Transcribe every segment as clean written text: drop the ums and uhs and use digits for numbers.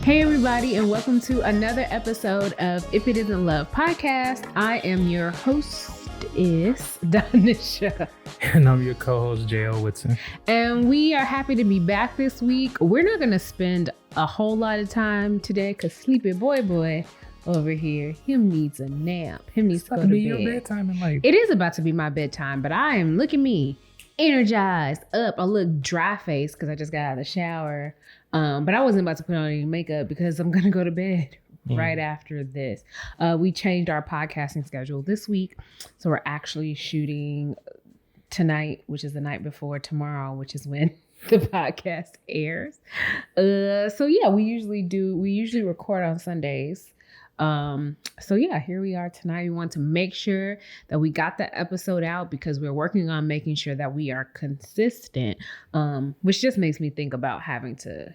Hey everybody, and welcome to another episode of If It Isn't Love podcast. I am your hostess, Donisha. And I'm your co-host, JL Whitson. And we are happy to be back this week. We're not going to spend a whole lot of time today because sleepy boy over here, him needs a nap. Him needs to go to bed. Your bedtime in like... It is about to be my bedtime, but I am, look at me, energized, up. I look dry faced because I just got out of the shower. But I wasn't about to put on any makeup because I'm going to go to bed right after this. We changed our podcasting schedule this week. So we're actually shooting tonight, which is the night before tomorrow, which is when the podcast airs. So yeah, we usually record on Sundays. So yeah, here we are tonight. We want to make sure that we got the episode out because we're working on making sure that we are consistent, which just makes me think about having to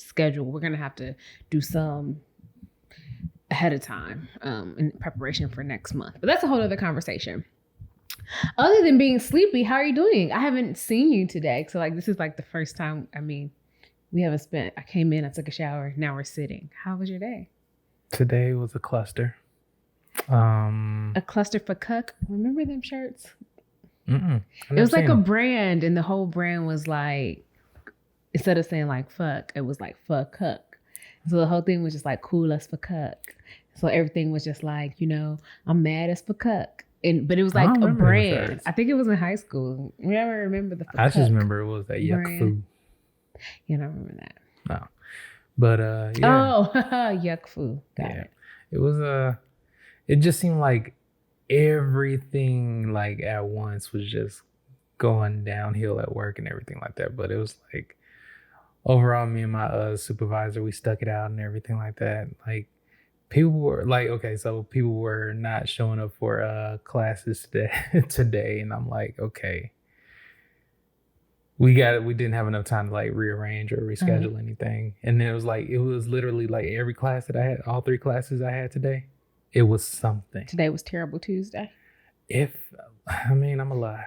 schedule. We're going to have to do some ahead of time, in preparation for next month, but that's a whole other conversation. Other than being sleepy, how are you doing? I haven't seen you today. So like, this is like the first time, I came in, I took a shower. Now we're sitting. How was your day? Today was a cluster. A cluster for cuck. Remember them shirts? It was like a brand, and the whole brand was like, instead of saying like fuck, it was like fuck cuck. So the whole thing was just like cool as for cuck. So everything was just like, I'm mad as for cuck. But it was like a brand. I think it was in high school. You ever remember the I just remember it was that yuck food. You don't remember that? No. But yeah. Oh, yuck food. Got it. It was it just seemed like everything like at once was just going downhill at work and everything like that. But it was like overall, me and my supervisor, we stuck it out and everything like that. Like people were like, okay, so people were not showing up for classes today, and I'm like, okay. We didn't have enough time to like rearrange or reschedule anything. And then it was literally like every class that I had, all 3 classes I had today, it was something. Today was Terrible Tuesday. I'm alive.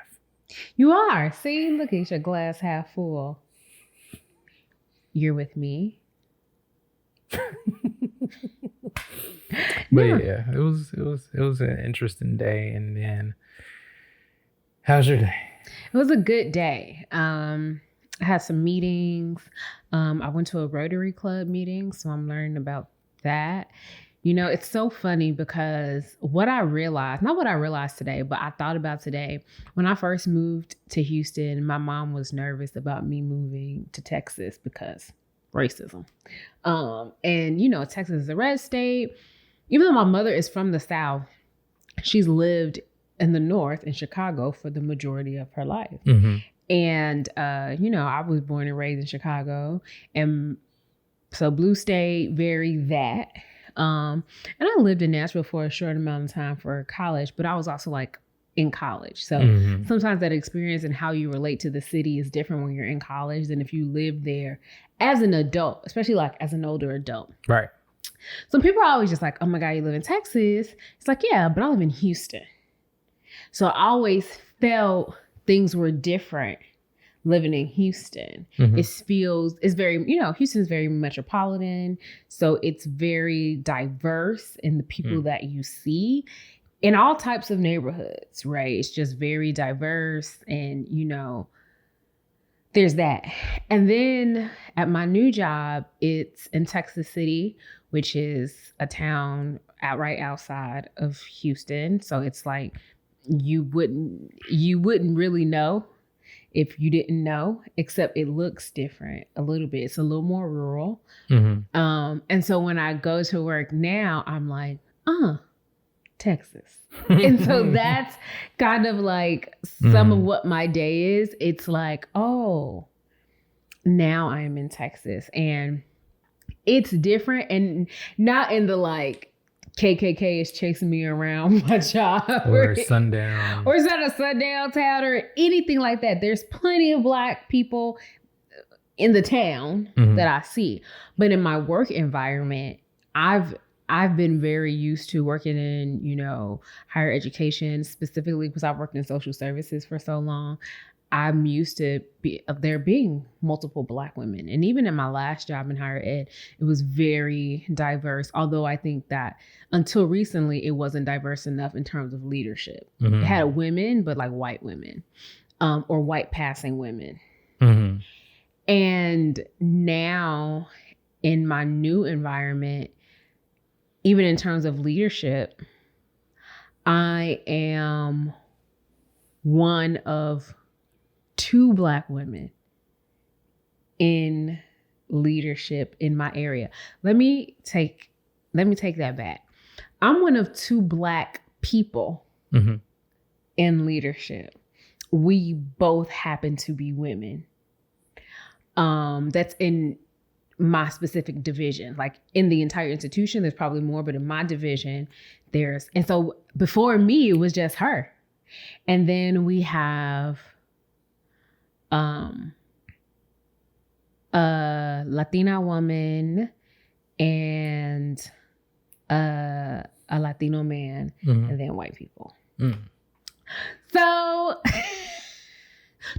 You are. See, look at your glass half full. You're with me. But yeah, it was an interesting day. And then how's your day? It was a good day. I had some meetings. I went to a Rotary Club meeting, so I'm learning about that. It's so funny because not what I realized today, but I thought about today. When I first moved to Houston, my mom was nervous about me moving to Texas because racism. And Texas is a red state. Even though my mother is from the South, she's lived in the North in Chicago for the majority of her life. Mm-hmm. And, I was born and raised in Chicago, and so blue state, very that. And I lived in Nashville for a short amount of time for college, but I was also like in college. So sometimes that experience and how you relate to the city is different when you're in college than if you live there as an adult, especially like as an older adult. Right. Some people are always just like, oh my God, you live in Texas. It's like, yeah, but I live in Houston. So I always felt things were different living in Houston. Mm-hmm. It's very, Houston's very metropolitan. So it's very diverse in the people that you see in all types of neighborhoods, right? It's just very diverse. And, there's that. And then at my new job, it's in Texas City, which is a town right outside of Houston. So it's like, you wouldn't really know if you didn't know, except it looks different a little bit. It's a little more rural. Mm-hmm. And so when I go to work now, I'm like, Texas. And so that's kind of like some of what my day is. It's like, oh, now I am in Texas, and it's different, and not in the like, KKK is chasing me around my job. Or sundown. Or it's not a sundown town or anything like that. There's plenty of Black people in the town that I see. But in my work environment, I've been very used to working in, higher education, specifically because I've worked in social services for so long. I'm used to there being multiple Black women. And even in my last job in higher ed, it was very diverse. Although I think that until recently, it wasn't diverse enough in terms of leadership. It had women, but like white women or white passing women. And now in my new environment, even in terms of leadership, I am one of 2 Black women in leadership in my area. Let me take that back. I'm one of 2 Black people in leadership. We both happen to be women. That's in my specific division. Like in the entire institution, there's probably more, but in my division, and so before me, it was just her. And then we have a Latina woman and a Latino man, and then white people. So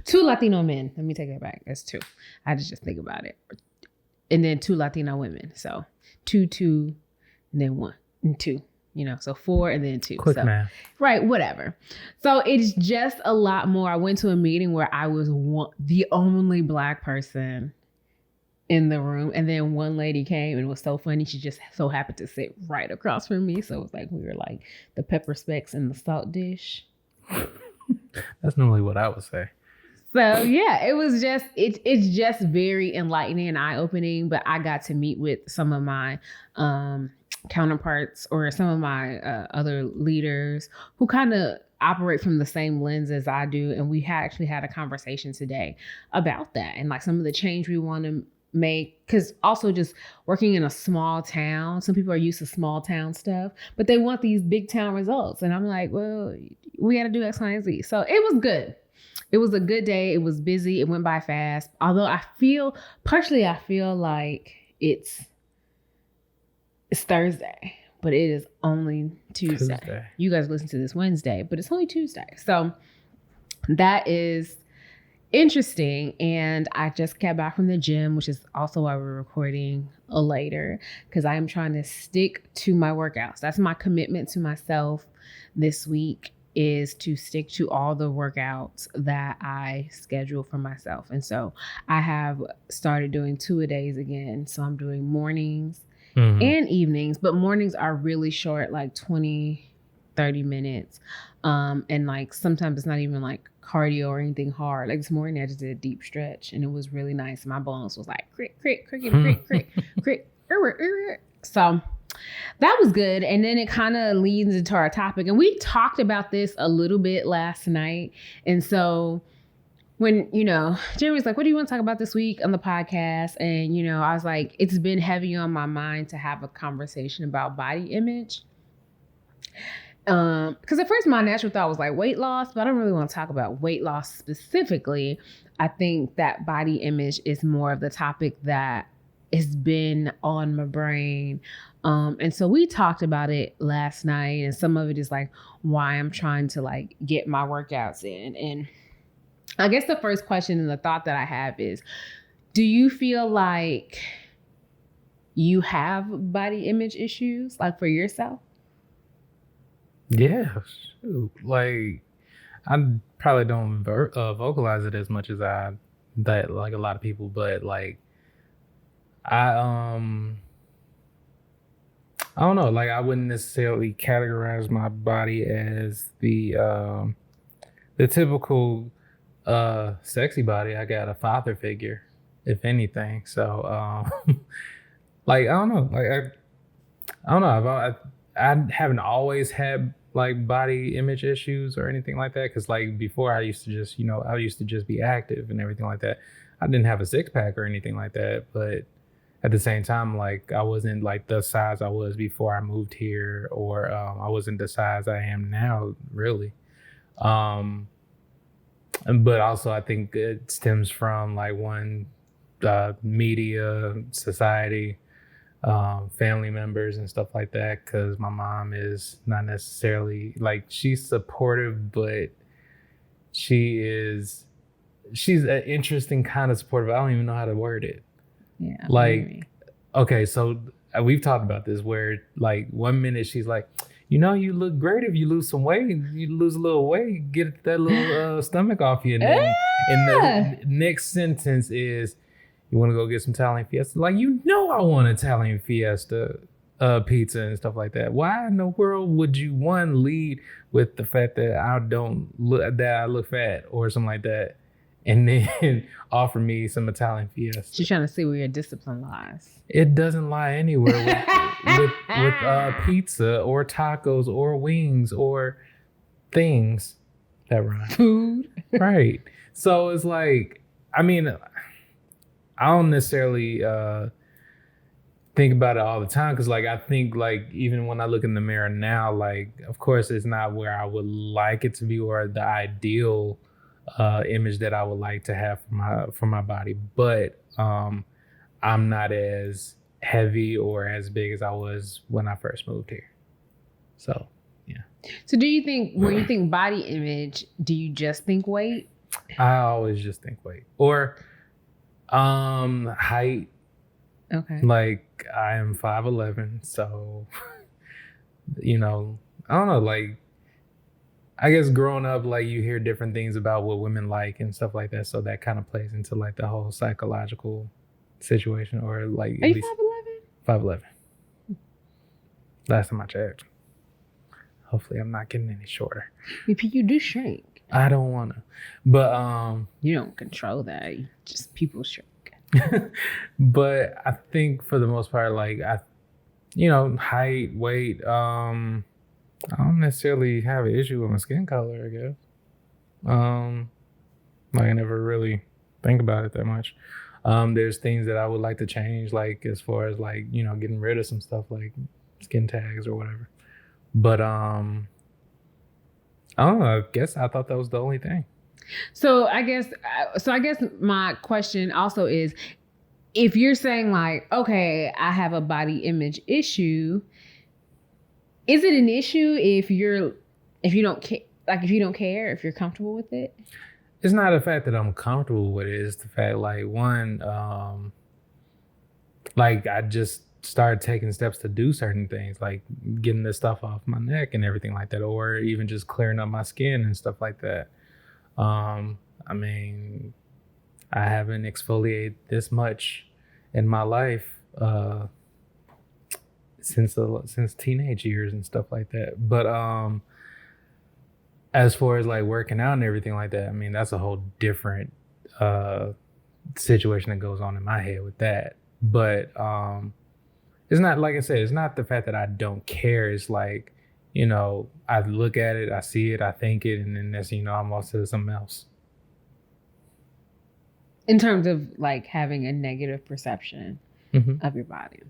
2 Latino men. Let me take that back. That's 2. I had to just think about it. And then 2 Latina women. So 2, and then 1 and 2. So 4 and then 2. Quick math. Right, whatever. So it's just a lot more. I went to a meeting where I was the only Black person in the room. And then one lady came and it was so funny. She just so happened to sit right across from me. So it was like we were like the pepper specks in the salt dish. That's normally what I would say. So yeah, it's just very enlightening and eye-opening. But I got to meet with some of my counterparts or some of my other leaders who kind of operate from the same lens as I do. And we actually had a conversation today about that and like some of the change we want to make. Because also just working in a small town, some people are used to small town stuff, but they want these big town results. And I'm like, well, we got to do X, Y, and Z. So it was good. It was a good day. It was busy. It went by fast. Although I feel like it's Thursday, but it is only Tuesday. You guys listen to this Wednesday, but it's only Tuesday. So that is interesting. And I just got back from the gym, which is also why we're recording later, because I am trying to stick to my workouts. That's my commitment to myself this week, is to stick to all the workouts that I schedule for myself. And so I have started doing 2-a-days again. So I'm doing mornings and evenings, but mornings are really short, like 20, 30 minutes. And like sometimes it's not even like cardio or anything hard. Like this morning I just did a deep stretch and it was really nice. My bones was like crick, crick, crick, crick, crick, crick, crick. So that was good. And then it kind of leads into our topic. And we talked about this a little bit last night. And so when, Jeremy's like, what do you want to talk about this week on the podcast? And, I was like, it's been heavy on my mind to have a conversation about body image. Because at first my natural thought was like weight loss, but I don't really want to talk about weight loss specifically. I think that body image is more of the topic that has been on my brain. And so we talked about it last night, and some of it is like why I'm trying to like get my workouts in. And I guess the first question and the thought that I have is, do you feel like you have body image issues like for yourself? Yeah, shoot. Like I probably don't vocalize it as much as that like a lot of people, but like I don't know, like I wouldn't necessarily categorize my body as the typical sexy body. I got a father figure, if anything. So like I don't know, like I don't know. I haven't always had like body image issues or anything like that, because like before I used to just be active and everything like that. I didn't have a 6-pack or anything like that, but at the same time, like I wasn't like the size I was before I moved here, or I wasn't the size I am now, really. But also I think it stems from like media, society, family members and stuff like that, because my mom is not necessarily like, she's supportive, but she is she's an interesting kind of supportive. I don't even know how to word it. Yeah. Like, okay, so we've talked about this where like 1 minute she's like, you know, you look great if you lose some weight. You lose a little weight, get that little stomach off you. And then in the next sentence is, you want to go get some Italian Fiesta? Like, you know, I want Italian Fiesta pizza and stuff like that. Why in the world would you, one, lead with the fact that I look fat or something like that, and then offer me some Italian Fiesta? She's trying to see where your discipline lies. It doesn't lie anywhere with pizza or tacos or wings or things that rhyme. Food. Right. So it's like, I mean, I don't necessarily think about it all the time, because like I think like even when I look in the mirror now, like of course it's not where I would like it to be or the ideal image that I would like to have for my body, but I'm not as heavy or as big as I was when I first moved here. So yeah. So do you think, when you think body image, do you just think weight? I always just think weight or height. Okay. Like I am 5'11", so you know, I don't know, like I guess growing up, like you hear different things about what women like and stuff like that, so that kind of plays into like the whole psychological situation. Or like, are you 5'11"? 5'11". Last time I checked. Hopefully I'm not getting any shorter. You do shrink. I don't want to, but you don't control that. Just people shrink. But I think for the most part, like height, weight, I don't necessarily have an issue with my skin color, I guess. Like I never really think about it that much. There's things that I would like to change, like as far as like, getting rid of some stuff like skin tags or whatever. But I don't know, I guess I thought that was the only thing. So I guess my question also is, if you're saying like, okay, I have a body image issue, is it an issue if you don't care, if you're comfortable with it? It's not the fact that I'm comfortable with it. It's the fact, like, one, like I just started taking steps to do certain things, like getting this stuff off my neck and everything like that, or even just clearing up my skin and stuff like that. I mean, I haven't exfoliated this much in my life since teenage years and stuff like that. But as far as like working out and everything like that, I mean, that's a whole different situation that goes on in my head with that. But it's not, like I said, it's not the fact that I don't care. It's like, I look at it, I see it, I think it, and then that's, I'm also something else. In terms of like having a negative perception of your body.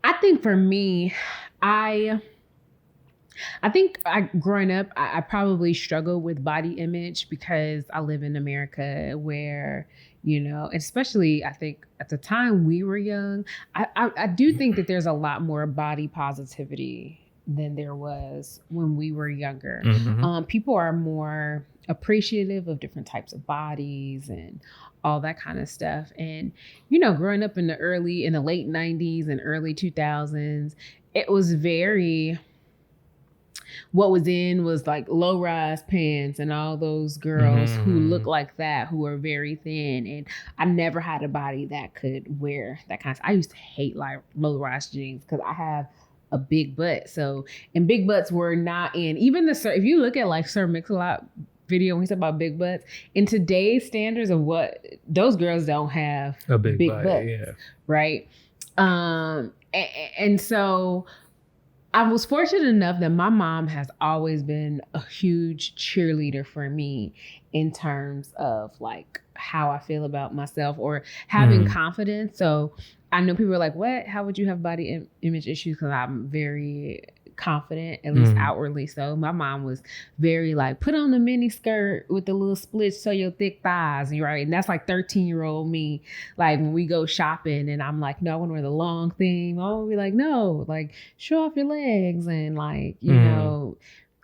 I think for me, I think growing up, I probably struggled with body image because I live in America where, especially I think at the time we were young, I do think that there's a lot more body positivity than there was when we were younger. Mm-hmm. People are more appreciative of different types of bodies and all that kind of stuff. And, growing up in the late 90s and early 2000s, it was what was in was like low-rise pants and all those girls who look like that, who are very thin. And I never had a body that could wear that kind of stuff. I used to hate like low-rise jeans because I have a big butt. And big butts were not in, even if you look at like Sir Mix-a-Lot video when he talk about big butts, in today's standards of what those girls don't have a big butt, butts, yeah. Right. And so I was fortunate enough that my mom has always been a huge cheerleader for me in terms of like how I feel about myself or having confidence. So I know people are like, what? How would you have body image issues? Because I'm very confident, at least outwardly. So my mom was very like, put on the mini skirt with the little splits, show your thick thighs, right? And that's like 13-year-old me. Like when we go shopping and I'm like, no, I want to wear the long thing. My mom would be like, no, like show off your legs and like,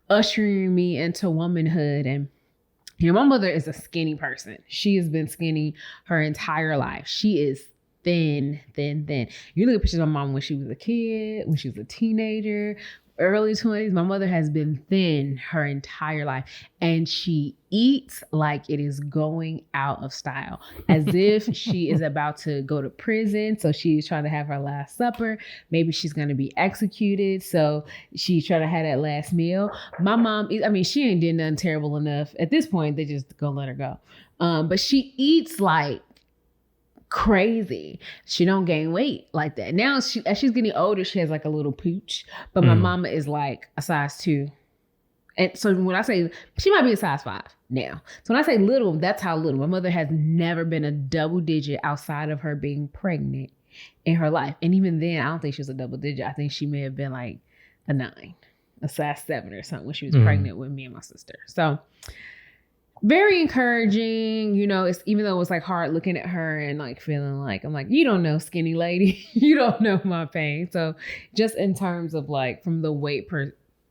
ushering me into womanhood. And My mother is a skinny person. She has been skinny her entire life. She is thin. You look at pictures of my mom when she was a kid, when she was a teenager, early 20s. My mother has been thin her entire life, and she eats like it is going out of style, as if she is about to go to prison. So she's trying to have her last supper. Maybe she's going to be executed. So she's trying to have that last meal. My mom, I mean, she ain't did nothing terrible enough. At this point, they just go let her go. But she eats like crazy. She don't gain weight like that. Now, as she's getting older, she has like a little pooch. But my mama is like a size 2. And so when I say, she might be a size 5 now. So when I say little, that's how little. My mother has never been a double digit outside of her being pregnant in her life. And even then, I don't think she was a double digit. I think she may have been like a 9, a size 7 or something when she was pregnant with me and my sister. So very encouraging, you know. It's, even though it was like hard looking at her and like feeling like, I'm like, you don't know, skinny lady, you don't know my pain. So just in terms of like from the weight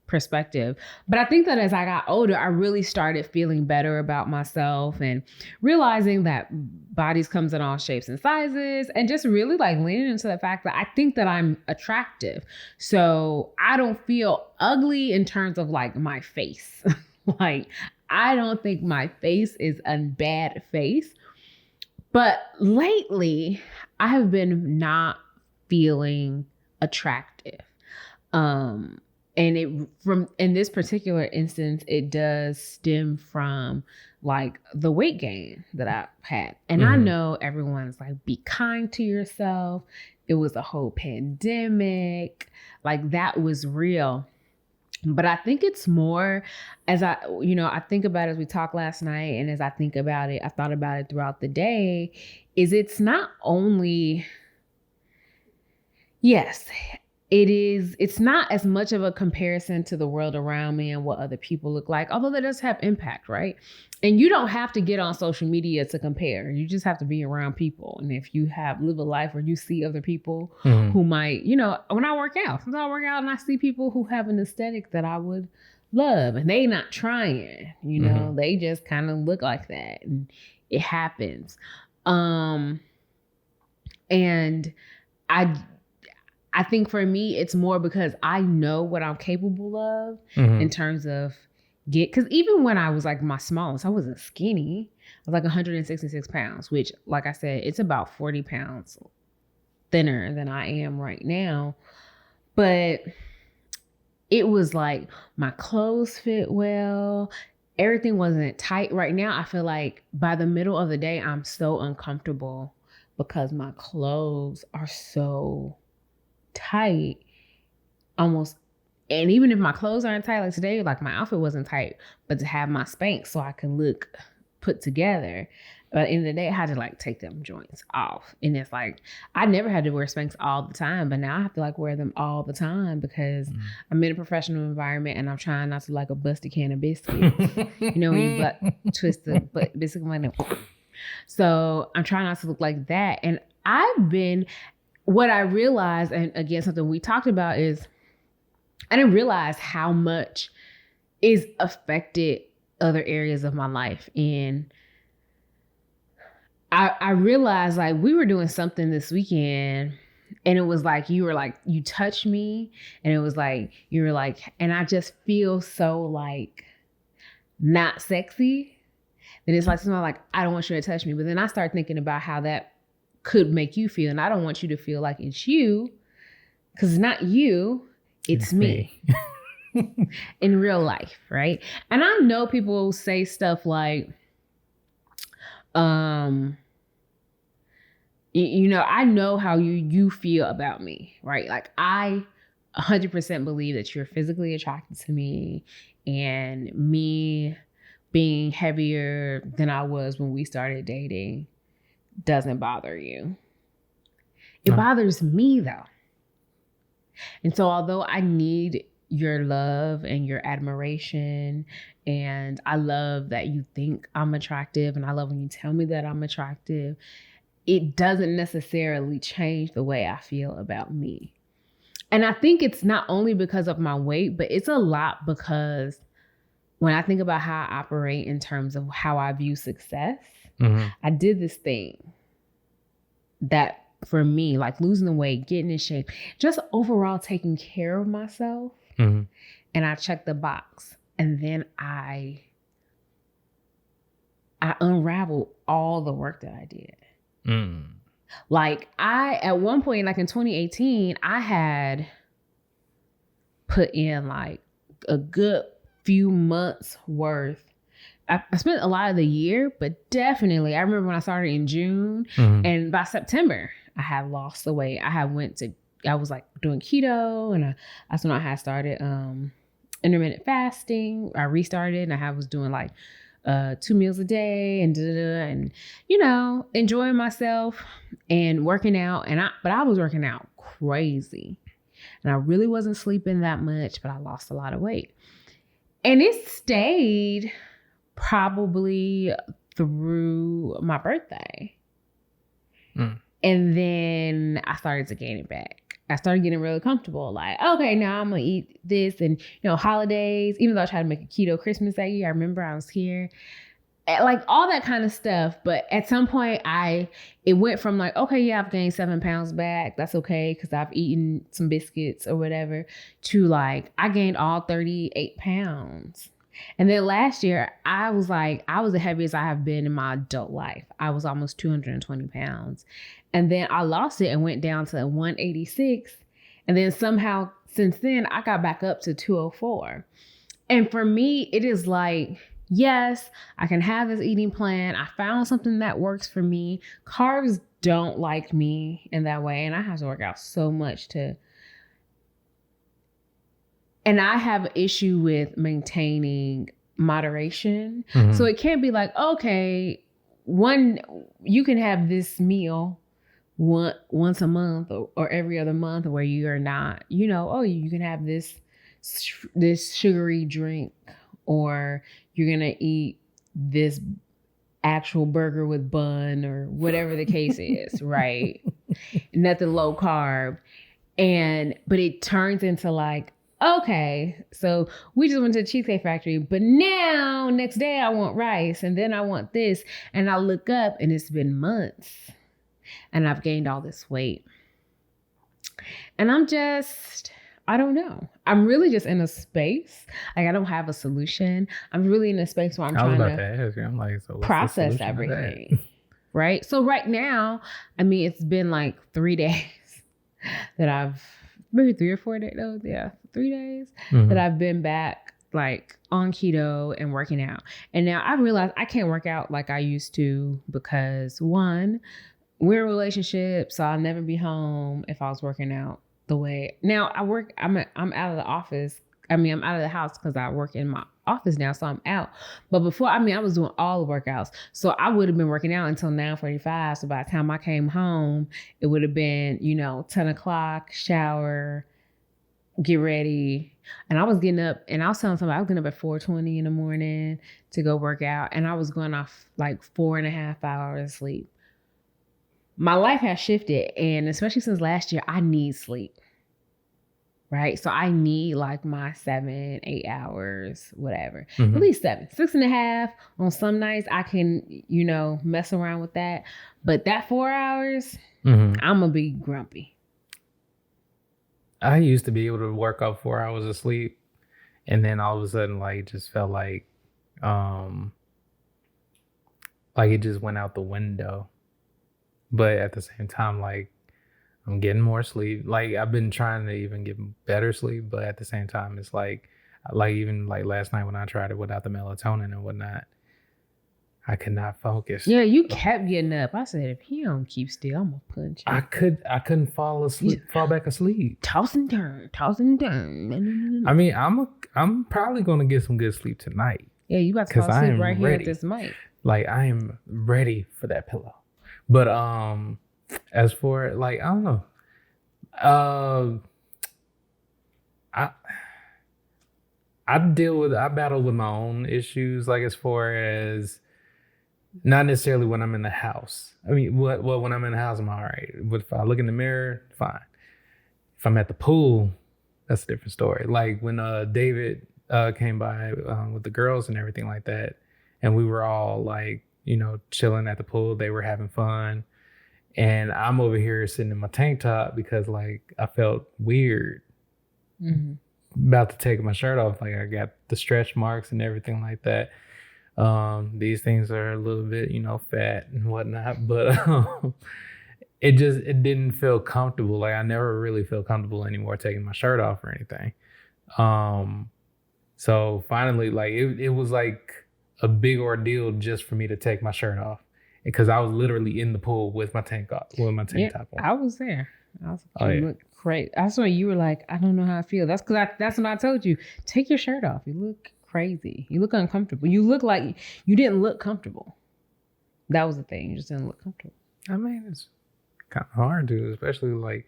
perspective. But I think that as I got older, I really started feeling better about myself and realizing that bodies comes in all shapes and sizes, and just really like leaning into the fact that I think that I'm attractive. So I don't feel ugly in terms of like my face. Like, I don't think my face is a bad face. But lately, I have been not feeling attractive. And in this particular instance, it does stem from like the weight gain that I've had. And I know everyone's like, be kind to yourself. It was a whole pandemic. Like, that was real. But I think it's more, as I think about it as we talked last night, and as I think about it, I thought about it throughout the day, is it's not only, yes, it's not as much of a comparison to the world around me and what other people look like, although that does have impact, right? And you don't have to get on social media to compare. You just have to be around people. And if you live a life where you see other people who might, when I work out, sometimes I work out and I see people who have an aesthetic that I would love, and they not trying, they just kind of look like that, and it happens. And I think for me, it's more because I know what I'm capable of in terms of because even when I was like my smallest, I wasn't skinny. I was like 166 pounds, which, like I said, it's about 40 pounds thinner than I am right now. But it was like my clothes fit well. Everything wasn't tight. Right now, I feel like by the middle of the day, I'm so uncomfortable because my clothes are so tight almost. And even if my clothes aren't tight, like today, like my outfit wasn't tight, but to have my Spanx so I can look put together. But at the end of the day, I had to like take them joints off. And it's like, I never had to wear Spanx all the time, but now I have to like wear them all the time because I'm in a professional environment and I'm trying not to like a busty can of biscuits. When you twist the biscuit like that. So I'm trying not to look like that. And what I realized, and again, something we talked about, is I didn't realize how much is affected other areas of my life. And I realized like we were doing something this weekend, and it was like, you touched me, and it was like, you were like, and I just feel so like not sexy. Then it's like, something like, I don't want you to touch me. But then I start thinking about how that could make you feel. And I don't want you to feel like it's you, because it's not you. It's me. In real life, right? And I know people say stuff like, I know how you feel about me, right? Like, I 100% believe that you're physically attracted to me, and me being heavier than I was when we started dating doesn't bother you. It bothers me though. And so although I need your love and your admiration, and I love that you think I'm attractive, and I love when you tell me that I'm attractive, it doesn't necessarily change the way I feel about me. And I think it's not only because of my weight, but it's a lot because when I think about how I operate in terms of how I view success, Mm-hmm. I did this thing that for me, like losing the weight, getting in shape, just overall taking care of myself. Mm-hmm. And I checked the box. And then I unraveled all the work that I did. Mm. Like at one point, like in 2018, I had put in like a good few months worth. I spent a lot of the year, but definitely, I remember when I started in June, and by September, I had lost the weight. I was like doing keto, and that's when I had started intermittent fasting. I restarted, and I was doing like 2 meals a day, and and enjoying myself and working out. But I was working out crazy, and I really wasn't sleeping that much, but I lost a lot of weight, and it stayed probably through my birthday. And then I started to gain it back. I started getting really comfortable. Like, okay, now I'm going to eat this. And, holidays, even though I tried to make a keto Christmas that year, I remember I was here. Like all that kind of stuff. But at some point it went from like, okay, yeah, I've gained 7 pounds back. That's okay. Cause I've eaten some biscuits or whatever, to like, I gained all 38 pounds. And then last year, I was the heaviest I have been in my adult life. I was almost 220 pounds. And then I lost it and went down to 186. And then somehow since then, I got back up to 204. And for me, it is like, yes, I can have this eating plan. I found something that works for me. Carbs don't like me in that way. And I have to work out so much and I have an issue with maintaining moderation. Mm-hmm. So it can't be like, okay, you can have this meal once a month or every other month where you are not, you can have this sugary drink, or you're going to eat this actual burger with bun, or whatever the case is, right? Nothing low carb. But it turns into like, okay, so we just went to the Cheesecake Factory, but now next day I want rice, and then I want this, and I look up and it's been months and I've gained all this weight. And I don't know. I'm really just in a space. Like, I don't have a solution. I'm really in a space where I'm trying to process everything. Right? So right now, it's been like 3 days that maybe 3 or 4 days. Oh, yeah, 3 days that I've been back like on keto and working out. And now I realize I can't work out like I used to because, one, we're in a relationship, so I'll never be home if I was working out the way. Now I'm out of the office. I'm out of the house because I work in my office now, so I'm out. But before, I was doing all the workouts. So I would have been working out until 9:45. So by the time I came home, it would have been, 10 o'clock, shower, get ready. And I was getting up, and I was telling somebody I was getting up at 4:20 in the morning to go work out. And I was going off like 4.5 hours of sleep. My life has shifted, and especially since last year, I need sleep. Right? So I need like my 7, 8 hours, whatever. At least 7, 6.5 on some nights. I can, mess around with that. But that 4 hours, I'm going to be grumpy. I used to be able to work off 4 hours of sleep. And then all of a sudden, like, just felt like it just went out the window. But at the same time, like, I'm getting more sleep. Like, I've been trying to even get better sleep, but at the same time, it's like even like last night when I tried it without the melatonin and whatnot, I could not focus. Yeah, you kept getting up. I said, if he don't keep still, I'm gonna punch him. I couldn't fall back asleep. Toss and turn. I'm probably gonna get some good sleep tonight. Yeah, you about to fall asleep right here at this mic. Like, I am ready for that pillow. But as for like, I don't know. I battle with my own issues, like, as far as not necessarily when I'm in the house. When I'm in the house, I'm all right. But if I look in the mirror, fine. If I'm at the pool, that's a different story. Like when David came by with the girls and everything like that. And we were all like, chilling at the pool. They were having fun. And I'm over here sitting in my tank top because like I felt weird about to take my shirt off. Like I got the stretch marks and everything like that. These things are a little bit, fat and whatnot, but it didn't feel comfortable. Like I never really feel comfortable anymore taking my shirt off or anything. So finally, like it was like a big ordeal just for me to take my shirt off because I was literally in the pool with my tank top on. I was there. I was like, you look great. I saw you were like, I don't know how I feel. That's because that's what I told you. Take your shirt off. You look crazy. You look uncomfortable. You look like you didn't look comfortable. That was the thing. You just didn't look comfortable. I mean, it's kind of hard to, especially like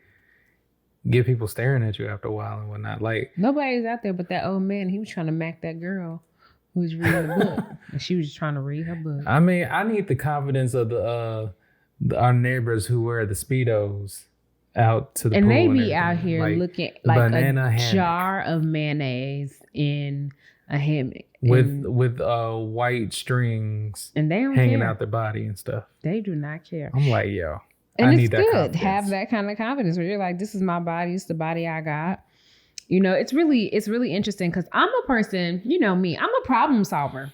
get people staring at you after a while and whatnot. Like nobody's out there but that old man. He was trying to mac that girl who was reading the book, and she was just trying to read her book. I mean, I need the confidence of our neighbors who wear the Speedos out to the and pool they and be out here like looking like a hammock. jar of mayonnaise in a hammock with white strings and they don't hanging care. out their body and stuff. They do not care. I'm like, yo, and I it's need that good confidence. to have that kind of confidence where you're like, this is my body, it's the body I got. It's really interesting because I'm a person, me, I'm a problem solver.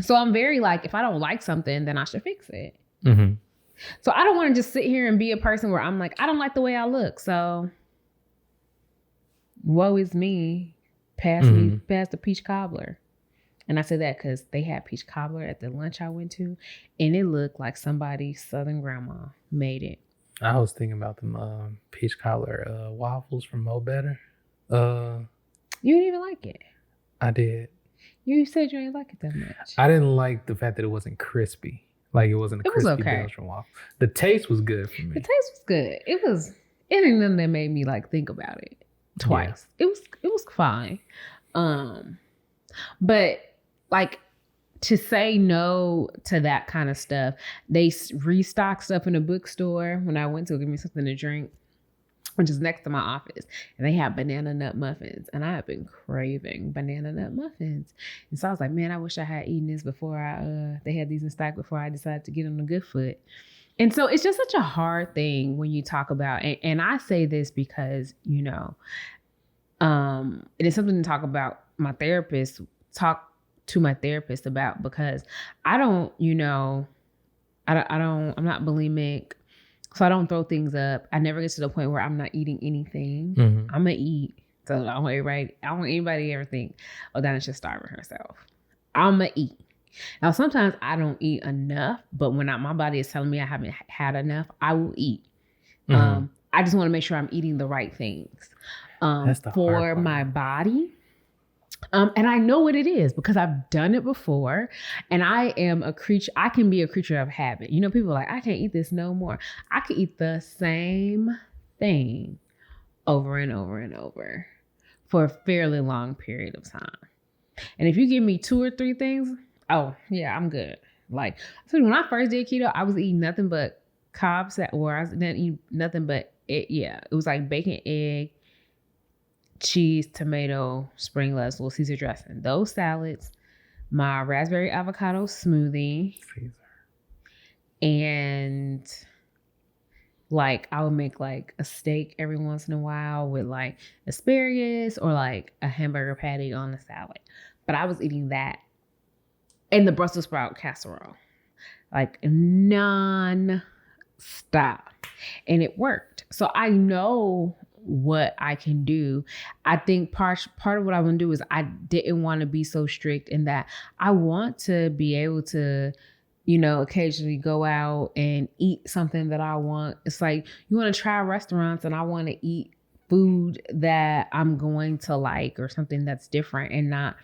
So I'm very like, if I don't like something, then I should fix it. Mm-hmm. So I don't want to just sit here and be a person where I'm like, I don't like the way I look. So woe is me. Pass the peach cobbler. And I say that because they had peach cobbler at the lunch I went to, and it looked like somebody's Southern grandma made it. I was thinking about them peach cobbler waffles from Mo Better. You didn't even like it. I did. You said you didn't like it that much. I didn't like the fact that it wasn't crispy. Like it wasn't a crispy Belgian waffle. The taste was good for me. The taste was good. It ain't nothing that made me like think about it twice. Yeah. It was fine. But like to say no to that kind of stuff, they restocked stuff in a bookstore when I went to give me something to drink, which is next to my office. And they had banana nut muffins. And I have been craving banana nut muffins. And so I was like, man, I wish I had eaten this before they had these in stock before I decided to get on the good foot. And so it's just such a hard thing when you talk about, and I say this because, it is something to talk to my therapist about, because I'm not bulimic. So I don't throw things up. I never get to the point where I'm not eating anything. Mm-hmm. I'm gonna eat. So I don't want anybody to ever think, oh, Donisha's starving herself. I'm gonna eat. Now, sometimes I don't eat enough, but when my body is telling me I haven't had enough, I will eat. Mm-hmm. I just want to make sure I'm eating the right things for my body. And I know what it is because I've done it before, and I can be a creature of habit. People are like, I can't eat this no more. I could eat the same thing over and over and over for a fairly long period of time. And if you give me 2 or 3 things, oh yeah, I'm good. Like, so when I first did keto, I was eating nothing but carbs, or I didn't eat nothing but it was like bacon, egg, cheese, tomato, spring lettuce, little Caesar dressing, those salads, my raspberry avocado smoothie, and like I would make like a steak every once in a while with like asparagus or like a hamburger patty on the salad. But I was eating that and the Brussels sprout casserole, like non-stop, and it worked. So I know what I can do. I think part of what I want to do is I didn't want to be so strict in that. I want to be able to, occasionally go out and eat something that I want. It's like you want to try restaurants and I want to eat food that I'm going to like or something that's different, and not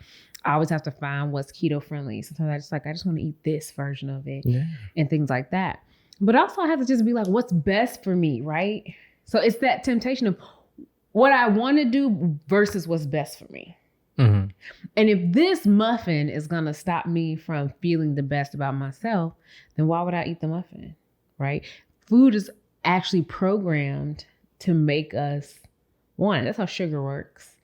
I always have to find what's keto friendly. Sometimes I just want to eat this version of it and things like that. But also I have to just be like, what's best for me, right? So it's that temptation of what I want to do versus what's best for me. Mm-hmm. And if this muffin is going to stop me from feeling the best about myself, then why would I eat the muffin, right? Food is actually programmed to make us want. That's how sugar works.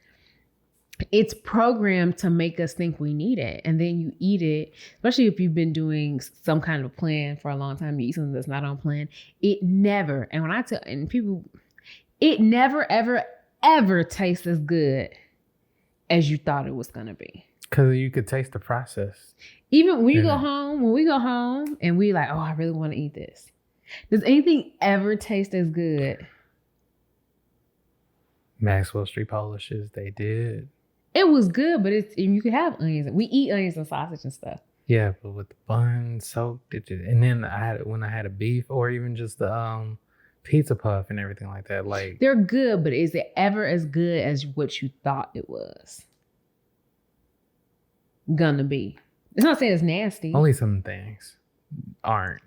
it's programmed to make us think we need it. And then you eat it, especially if you've been doing some kind of plan for a long time, you eat something that's not on plan. It never, and when I tell, and people, it never, ever, ever tastes as good as you thought it was going to be. Because you could taste the process. Even when when we go home and we like, oh, I really want to eat this. Does anything ever taste as good? Maxwell Street Polishes, they did. It was good, but you could have onions. We eat onions and sausage and stuff. Yeah, but with the bun soaked, and then when I had a beef or even just the pizza puff and everything like that, like they're good, but is it ever as good as what you thought it was gonna be? It's not saying it's nasty. Only some things aren't.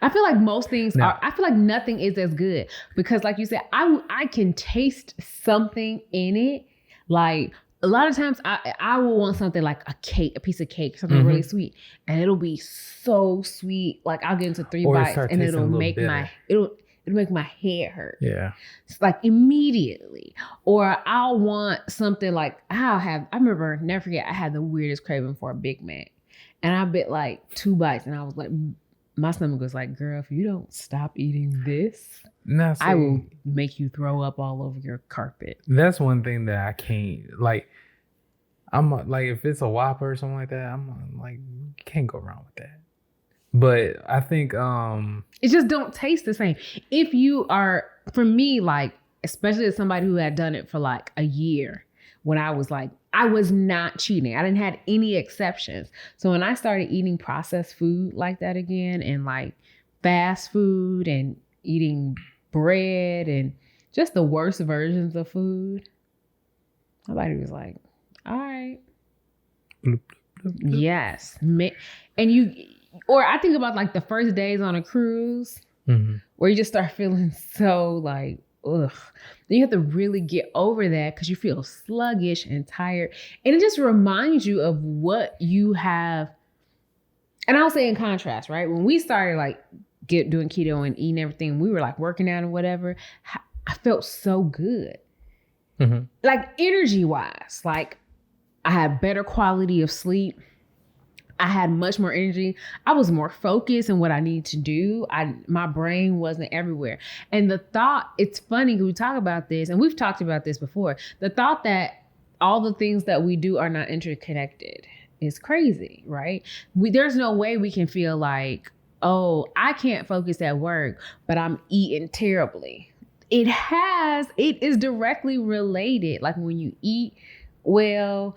I feel like most things are. I feel like nothing is as good because, like you said, I can taste something in it. Like a lot of times, I will want something like a piece of cake, something really sweet, and it'll be so sweet. Like I'll get into 3 bites, and it'll make my head hurt. Yeah, it's like immediately. Or I'll want something like I remember, never forget, I had the weirdest craving for a Big Mac, and I bit like 2 bites, and I was like. My stomach was like, girl, if you don't stop eating this, I will make you throw up all over your carpet. That's one thing that I can't, like, I'm like, if it's a Whopper or something like that, I'm like, you can't go wrong with that. But I think... it just don't taste the same. If you are, for me, like, especially as somebody who had done it for like a year, when I was like, I was not cheating. I didn't have any exceptions. So when I started eating processed food like that again and like fast food and eating bread and just the worst versions of food, my body was like, all right. Bloop, bloop, bloop. Yes. Or I think about like the first days on a cruise where you just start feeling so like, ugh. Then you have to really get over that because you feel sluggish and tired. And it just reminds you of what you have. And I'll say in contrast, right? When we started like doing keto and eating everything, we were like working out and whatever. I felt so good. Like energy wise, like I had better quality of sleep. I had much more energy. I was more focused in what I needed to do. My brain wasn't everywhere. And the thought, it's funny, we talk about this, and we've talked about this before. The thought that all the things that we do are not interconnected is crazy, right? There's no way we can feel like, oh, I can't focus at work, but I'm eating terribly. It is directly related. Like when you eat well,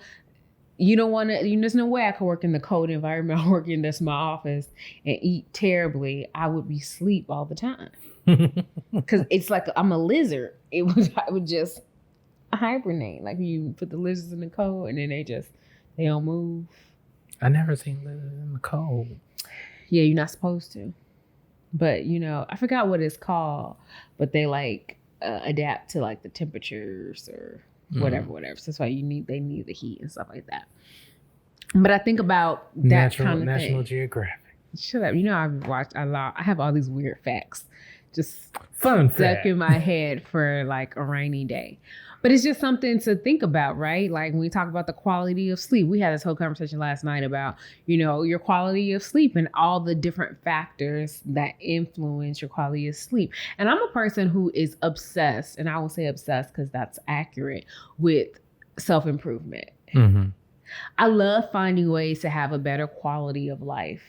you don't want to, there's no way I could work in the cold environment. I work in this my office and eat terribly. I would be asleep all the time. Because it's like I'm a lizard. I would just hibernate. Like you put the lizards in the cold and then they don't move. I never seen lizards in the cold. Yeah, you're not supposed to. But, I forgot what it's called. But they like adapt to like the temperatures or whatever. So that's why they need the heat and stuff like that. But I think about that kind of National thing. Geographic. Shut up. I've watched a lot. I have all these weird facts just stuck in my head for like a rainy day. But it's just something to think about, right? Like when we talk about the quality of sleep, we had this whole conversation last night about, your quality of sleep and all the different factors that influence your quality of sleep. And I'm a person who is obsessed, and I will say obsessed because that's accurate, with self-improvement. I love finding ways to have a better quality of life.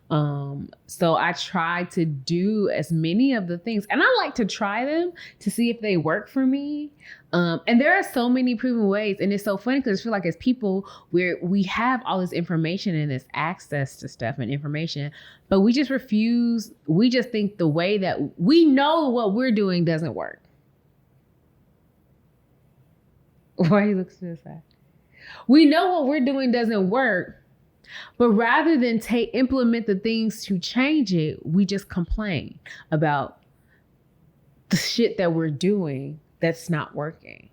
So I try to do as many of the things, and I like to try them to see if they work for me. And there are so many proven ways, and it's so funny because I feel like as people, we have all this information and this access to stuff and information, but we just refuse. We just think the way that we know what we're doing doesn't work. Why are you looking to the side? We know what we're doing doesn't work. But rather than implement the things to change it, we just complain about the shit that we're doing that's not working.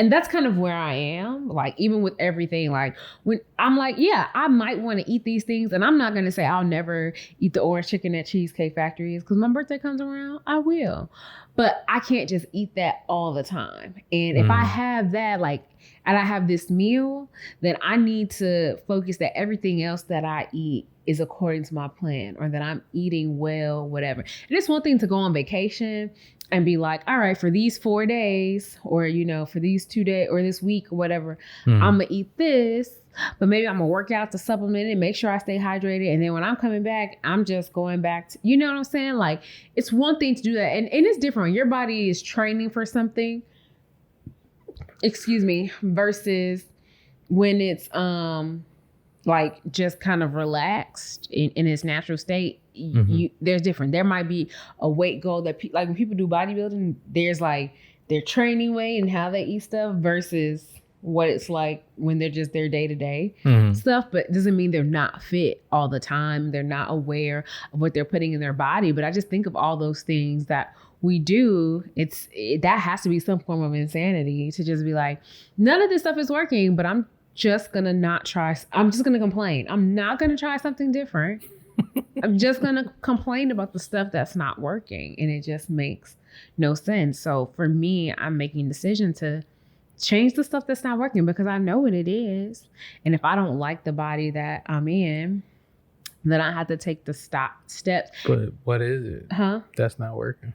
And that's kind of where I am. Like, even with everything, like when I'm like, yeah, I might want to eat these things. And I'm not going to say I'll never eat the orange chicken at Cheesecake Factory because my birthday comes around, I will. But I can't just eat that all the time. And if I have that, like, and I have this meal, then I need to focus that everything else that I eat is according to my plan, or that I'm eating well, whatever. And it's one thing to go on vacation and be like, all right, for these 4 days, or, you know, for these 2 days or this week or whatever, I'm going to eat this, but maybe I'm going to work out to supplement it, make sure I stay hydrated. And then when I'm coming back, I'm just going back to, you know what I'm saying? Like, it's one thing to do that. And it's different. Your body is training for something, versus when it's, like just kind of relaxed in its natural state. There's different. There might be a weight goal that like when people do bodybuilding, there's like their training weight and how they eat stuff versus what it's like when they're just their day-to-day stuff. But it doesn't mean they're not fit all the time. They're not aware of what they're putting in their body. But I just think of all those things that we do. That has to be some form of insanity to just be like, none of this stuff is working, but I'm just gonna not try. I'm just gonna complain. I'm not gonna try something different. I'm just gonna complain about the stuff that's not working, and it just makes no sense. So for me, I'm making a decision to change the stuff that's not working because I know what it is. And if I don't like the body that I'm in, then I have to take the steps. But what is it? That's not working.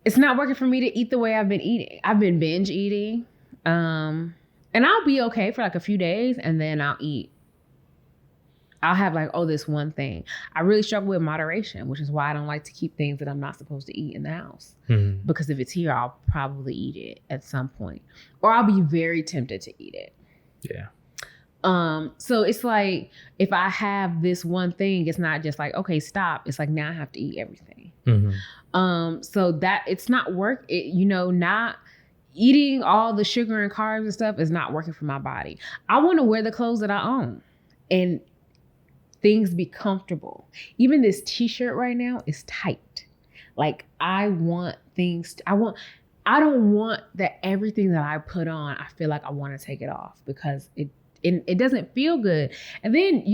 It's not working for me to eat the way I've been eating. I've been binge eating. And I'll be okay for like a few days, and then I'll have like, this one thing. I really struggle with moderation, which is why I don't like to keep things that I'm not supposed to eat in the house. Because if it's here, I'll probably eat it at some point, or I'll be very tempted to eat it. Yeah. So it's like, if I have this one thing, it's not just like, okay, stop. It's like, now I have to eat everything. So that it's not not eating all the sugar and carbs and stuff is not working for my body. I want to wear the clothes that I own and things be comfortable. Even this t-shirt right now is tight. Like, I want things, I don't want that everything that I put on, I feel like I want to take it off because it doesn't feel good. And then,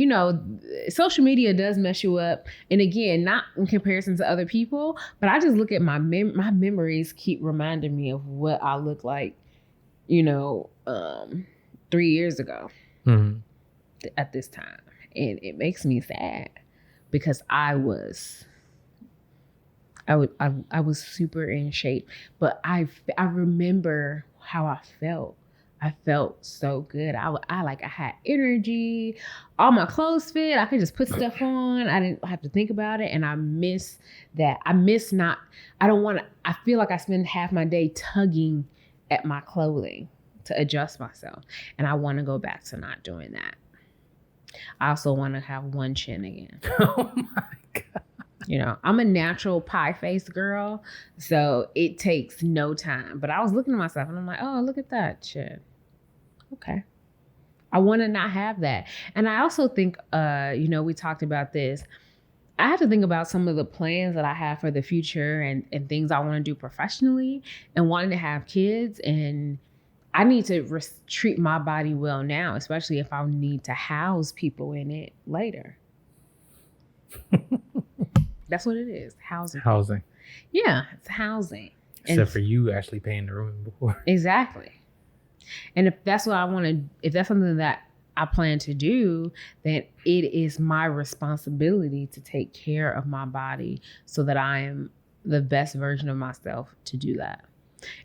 social media does mess you up. And again, not in comparison to other people, but I just look at my memories keep reminding me of what I look like, 3 years ago at this time. And it makes me sad because I was super in shape, but I remember how I felt. I felt so good. I had energy. All my clothes fit. I could just put stuff on. I didn't have to think about it. And I miss that. I feel like I spend half my day tugging at my clothing to adjust myself. And I want to go back to not doing that. I also want to have one chin again. Oh my God. I'm a natural pie face girl, so it takes no time. But I was looking at myself and I'm like, oh, look at that chin. Okay. I want to not have that. And I also think, we talked about this. I have to think about some of the plans that I have for the future and things I want to do professionally and wanting to have kids. And I need to treat my body well now, especially if I need to house people in it later. That's what it is. Housing. Yeah, it's housing. Except for you actually paying the room before. Exactly. And if that's what I want to, if that's something that I plan to do, then it is my responsibility to take care of my body so that I am the best version of myself to do that.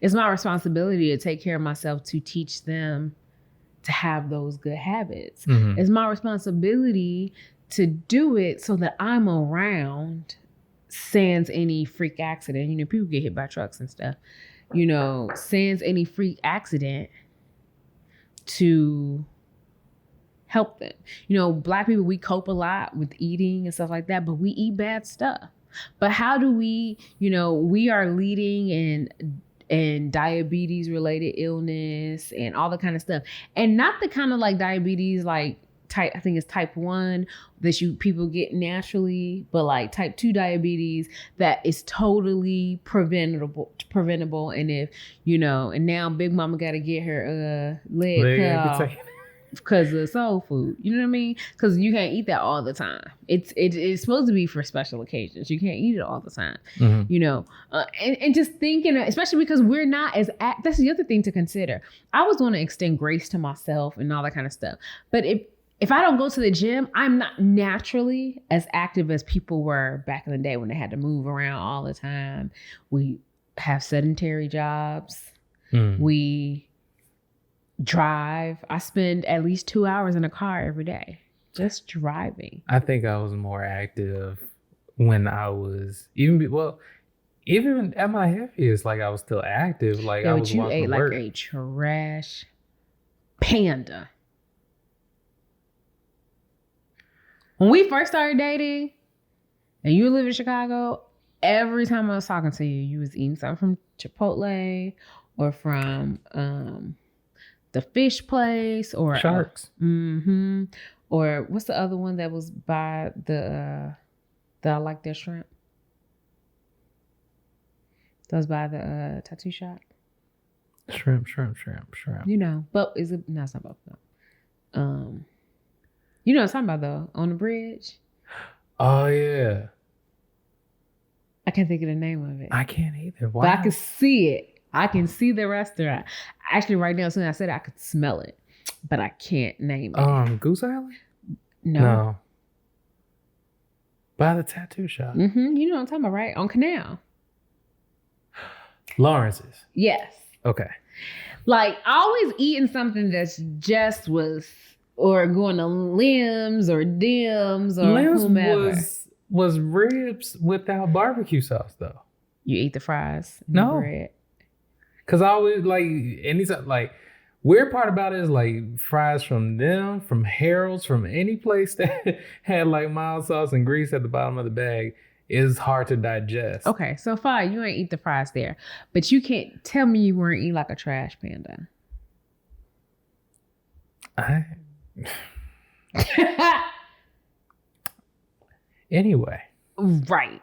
It's my responsibility to take care of myself to teach them to have those good habits. It's my responsibility to do it so that I'm around sans any freak accident. People get hit by trucks and stuff. Sans any freak accident to help them. Black people, we cope a lot with eating and stuff like that, but we eat bad stuff. But how do we, we are leading in diabetes related illness and all the kind of stuff. And not the kind of like diabetes like type, I think it's type 1 that people get naturally, but like type 2 diabetes that is totally preventable. And if, and now Big Mama got to get her leg cut off because of soul food. You know what I mean? Because you can't eat that all the time. It's supposed to be for special occasions. You can't eat it all the time. And just thinking, especially because we're not that's the other thing to consider. I was going to extend grace to myself and all that kind of stuff. But if I don't go to the gym, I'm not naturally as active as people were back in the day when they had to move around all the time. We have sedentary jobs. We drive. I spend at least 2 hours in a car every day just driving. I think I was more active when I was even at my heaviest. Like I was still active. Like I was walking to work. Like a trash panda. When we first started dating, and you live in Chicago, every time I was talking to you, you was eating something from Chipotle or from the fish place or Sharks. Or what's the other one that was by that I like their shrimp? That was by the tattoo shop. Shrimp. But is it? No, it's not both of them. You know what I'm talking about though, on the bridge. Oh yeah. I can't think of the name of it. I can't either. Why? But I can see it. I can see the restaurant. Actually, right now, as soon as I said it, I could smell it, but I can't name it. Goose Island? No. By the tattoo shop. You know what I'm talking about, right? On Canal. Lawrence's. Yes. Okay. Like, always eating something that's just or going to Limbs or Dim's or Limbs whomever. was ribs without barbecue sauce, though. You ate the fries and the bread? Because I always, anytime, weird part about it is, fries from them, from Harold's, from any place that had, mild sauce and grease at the bottom of the bag is hard to digest. Okay, so fine, you ain't eat the fries there. But you can't tell me you weren't eating like a trash panda. Anyway. Right.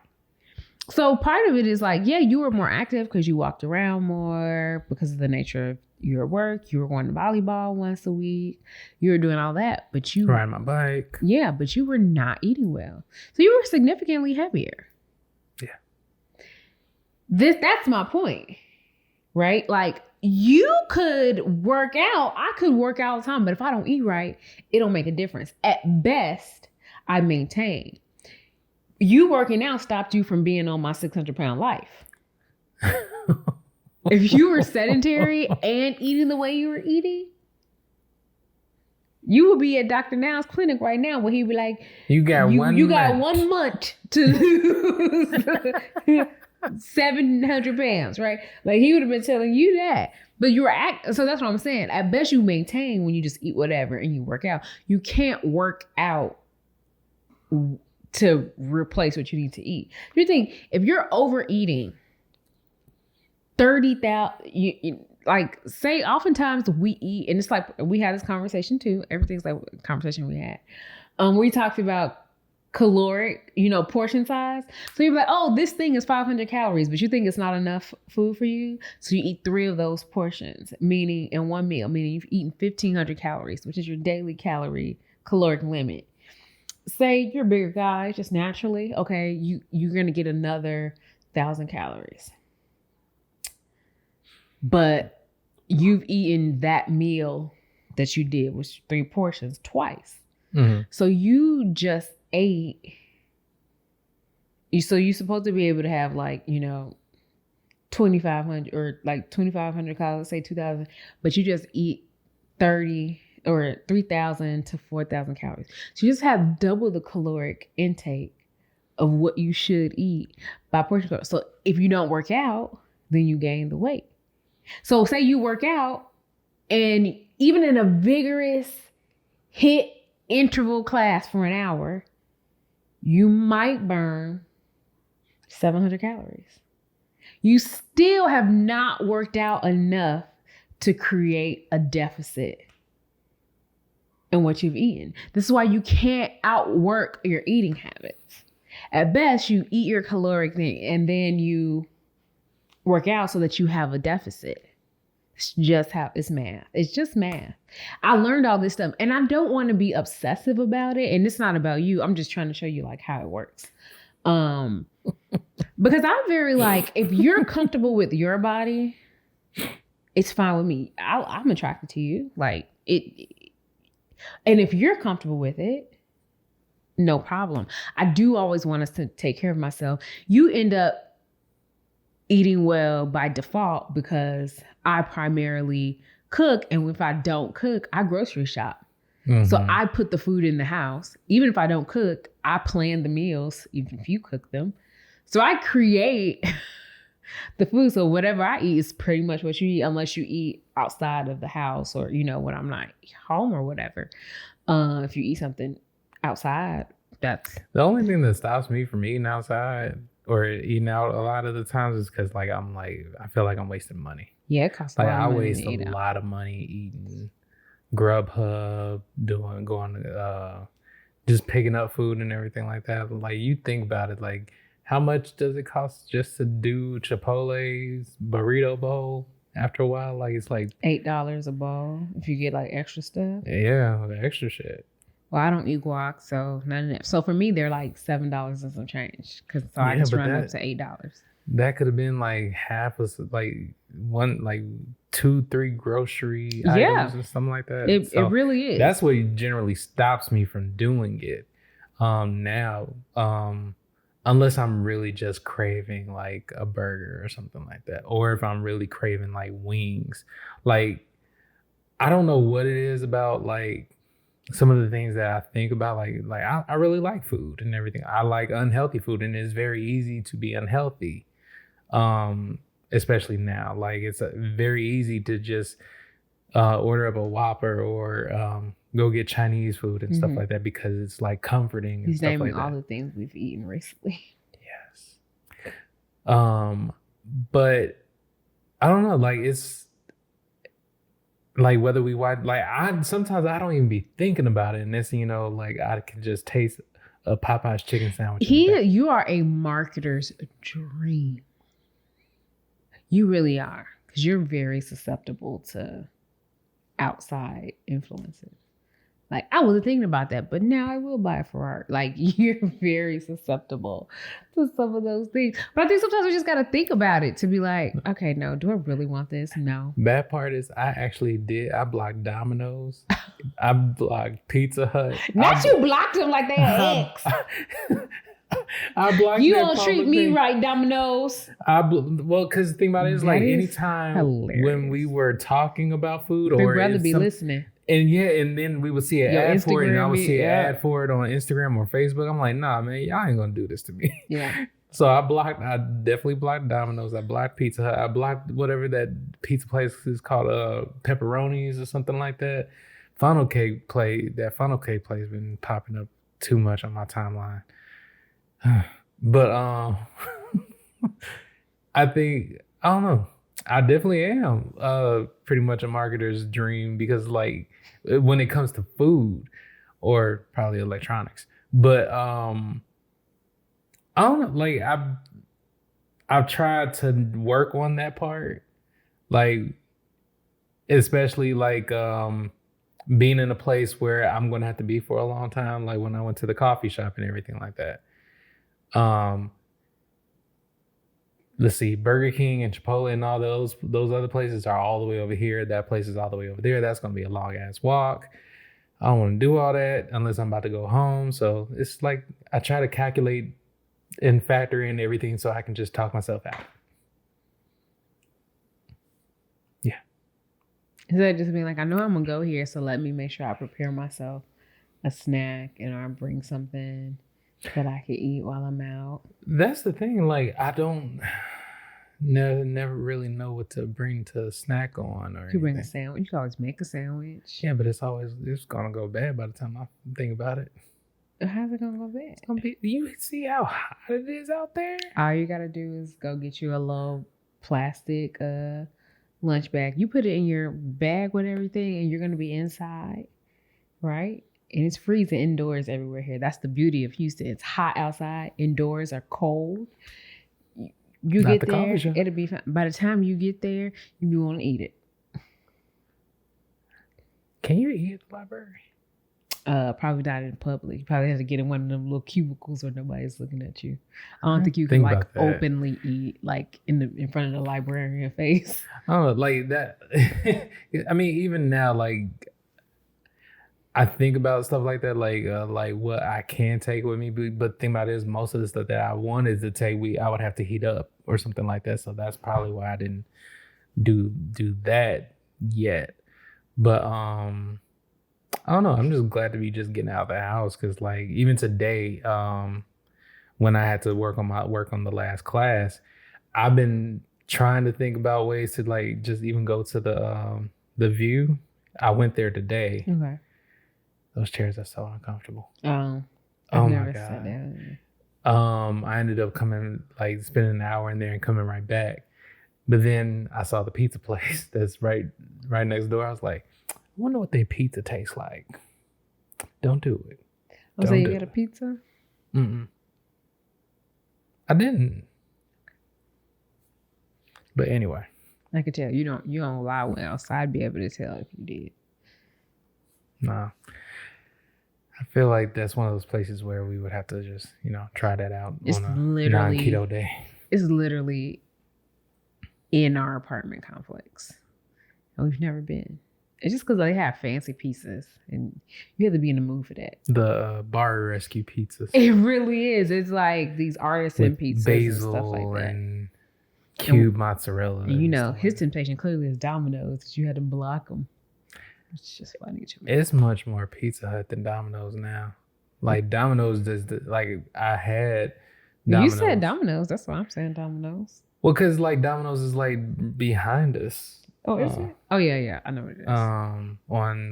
So part of it is you were more active because you walked around more because of the nature of your work. You were going to volleyball once a week. You were doing all that, but you riding my bike. Yeah, but you were not eating well. So you were significantly heavier. Yeah. That's my point, right? You could work out. I could work out all the time, but if I don't eat right, it don't make a difference. At best, I maintain. You working out stopped you from being on my 600-pound life. If you were sedentary and eating the way you were eating, you would be at Dr. Now's clinic right now where he'd be like, you got 1 month to lose 700 pounds, right? He would have been telling you that. But you were so that's what I'm saying. I bet you maintain when you just eat whatever and you work out. You can't work out to replace what you need to eat. You think if you're overeating 30,000, say oftentimes we eat, and it's we had this conversation too. Everything's like a conversation we had. We talked about caloric, portion size. So you're like, oh, this thing is 500 calories, but you think it's not enough food for you. So you eat 3 of those portions, meaning in one meal, meaning you've eaten 1,500 calories, which is your daily caloric limit. Say you're a bigger guy, just naturally, okay, you're going to get another 1,000 calories. But you've eaten that meal that you did, which 3 portions, twice. Mm-hmm. So you just ate. So you're supposed to be able to have 2,500 or 2,500 calories, say 2,000, but you just eat 30 or 3,000 to 4,000 calories. So you just have double the caloric intake of what you should eat by portion. So if you don't work out, then you gain the weight. So say you work out, and even in a vigorous HIIT interval class for an hour, you might burn 700 calories. You still have not worked out enough to create a deficit. and what you've eaten. This is why you can't outwork your eating habits. At best, you eat your caloric thing and then you work out so that you have a deficit. It's just how it's math. It's just math. I learned all this stuff and I don't want to be obsessive about it. And it's not about you. I'm just trying to show you like how it works. Because I'm very like, if you're comfortable with your body, it's fine with me. I'm attracted to you. Like it. And if you're comfortable with it, no problem. I do always want us to take care of myself. You end up eating well by default because I primarily cook. And if I don't cook, I grocery shop. Mm-hmm. So I put the food in the house. Even if I don't cook, I plan the meals, even if you cook them. So I create the food. So whatever I eat is pretty much what you eat, unless you eat outside of the house or, you know, when I'm not home or whatever. If you eat something outside, that's... The only thing that stops me from eating outside or eating out a lot of the times is because like I feel like I'm wasting money. Yeah, it costs a lot of money. I waste a lot of money eating Grubhub, just picking up food and everything like that. Like you think about it, like how much does it cost just to do Chipotle's burrito bowl? After a while, like it's like $8 a bowl if you get like extra stuff. Yeah, the extra shit. Well, I don't eat guac, so none of that. So for me, they're like $7 and some change. I just run up to $8. That could have been like half of like 2-3 grocery items or something like that. It really is. That's what generally stops me from doing it. Now, unless I'm really just craving like a burger or something like that, or if I'm really craving like wings, like I don't know what it is about like some of the things that I think about, like I really like food and everything. I like unhealthy food, and it's very easy to be unhealthy, especially now. Like it's very easy to just order up a Whopper or go get Chinese food and stuff like that because it's like comforting. He's naming all the things we've eaten recently. Yes. But I don't know, like it's like whether we watch, like sometimes I don't even be thinking about it, and this, you know, like I can just taste a Popeye's chicken sandwich. You are a marketer's dream. You really are, because you're very susceptible to outside influences. Like I wasn't thinking about that, but now I will buy a Ferrari. Like you're very susceptible to some of those things. But I think sometimes we just got to think about it to be like, okay, no, do I really want this? No. Bad part is I blocked Domino's. I blocked Pizza Hut. You blocked them like they had ex. I blocked. You don't treat me right, Domino's. Because the thing about it is like anytime when we were talking about food, or Big Brother be listening. And then we would see an ad for it, and I would see an ad for it on Instagram or Facebook. I'm like, nah, man, y'all ain't gonna do this to me. Yeah. So I definitely blocked Domino's. I blocked Pizza Hut. I blocked whatever that pizza place is called, Pepperoni's or something like that. Funnel cake place been popping up too much on my timeline. But I don't know. I definitely am pretty much a marketer's dream, because like when it comes to food or probably electronics, but I don't know, like I've tried to work on that part, like especially like being in a place where I'm gonna have to be for a long time, like when I went to the coffee shop and everything like that. Let's see, Burger King and Chipotle and all those other places are all the way over here. That place is all the way over there. That's going to be a long ass walk. I don't want to do all that unless I'm about to go home. So it's like I try to calculate and factor in everything so I can just talk myself out. Yeah. Instead of just being like, I know I'm going to go here, so let me make sure I prepare myself a snack and I bring something that I could eat while I'm out. That's the thing. Like, I don't never really know what to bring to snack on or You bring a sandwich. You can always make a sandwich. Yeah, but it's gonna go bad by the time I think about it. How's it gonna go bad? It's gonna be. You see how hot it is out there? All you gotta do is go get you a little plastic lunch bag. You put it in your bag with everything, and you're gonna be inside. right? And it's freezing indoors everywhere here. That's the beauty of Houston. It's hot outside. Indoors are cold. You Not get the coffee there, shop. it'll be fine. By the time you get there, you want to eat it. Can you eat at the library? Probably not in public. You probably have to get in one of them little cubicles where nobody's looking at you. I don't think you can Think like about that. openly eat like in front of the librarian face. I don't know, like that. I mean, even now, like I think about stuff like that, like what I can take with me. But the thing about it is, most of the stuff that I wanted to take, I would have to heat up or something like that. So that's probably why I didn't do that yet. But I don't know. I'm just glad to be just getting out of the house because, like, even today, when I had to work on the last class, I've been trying to think about ways to like just even go to the view. I went there today. Okay. Those chairs are so uncomfortable. I've Oh never my sat God. down. I ended up spending an hour in there and coming right back. But then I saw the pizza place that's right next door. I was like, I wonder what their pizza tastes like. Don't do it. So you got a pizza? Mm-mm. I didn't. But anyway. I could tell you don't lie well, so I'd be able to tell if you did. Nah. I feel like that's one of those places where we would have to just, try that out It's on a literally non-keto day. It's literally in our apartment complex. And we've never been. It's just because they have fancy pizzas and you have to be in the mood for that. The bar rescue pizzas. It really is. It's like these artisan with pizzas basil and stuff like that. And cube mozzarella. And his temptation clearly is Domino's because you had to block them. It's just funny to me. It's much more Pizza Hut than Domino's now. Like Domino's does I had Domino's. You said Domino's. That's why I'm saying Domino's. Well, because like Domino's is like behind us. Oh, is it? Oh yeah. I know what it is. On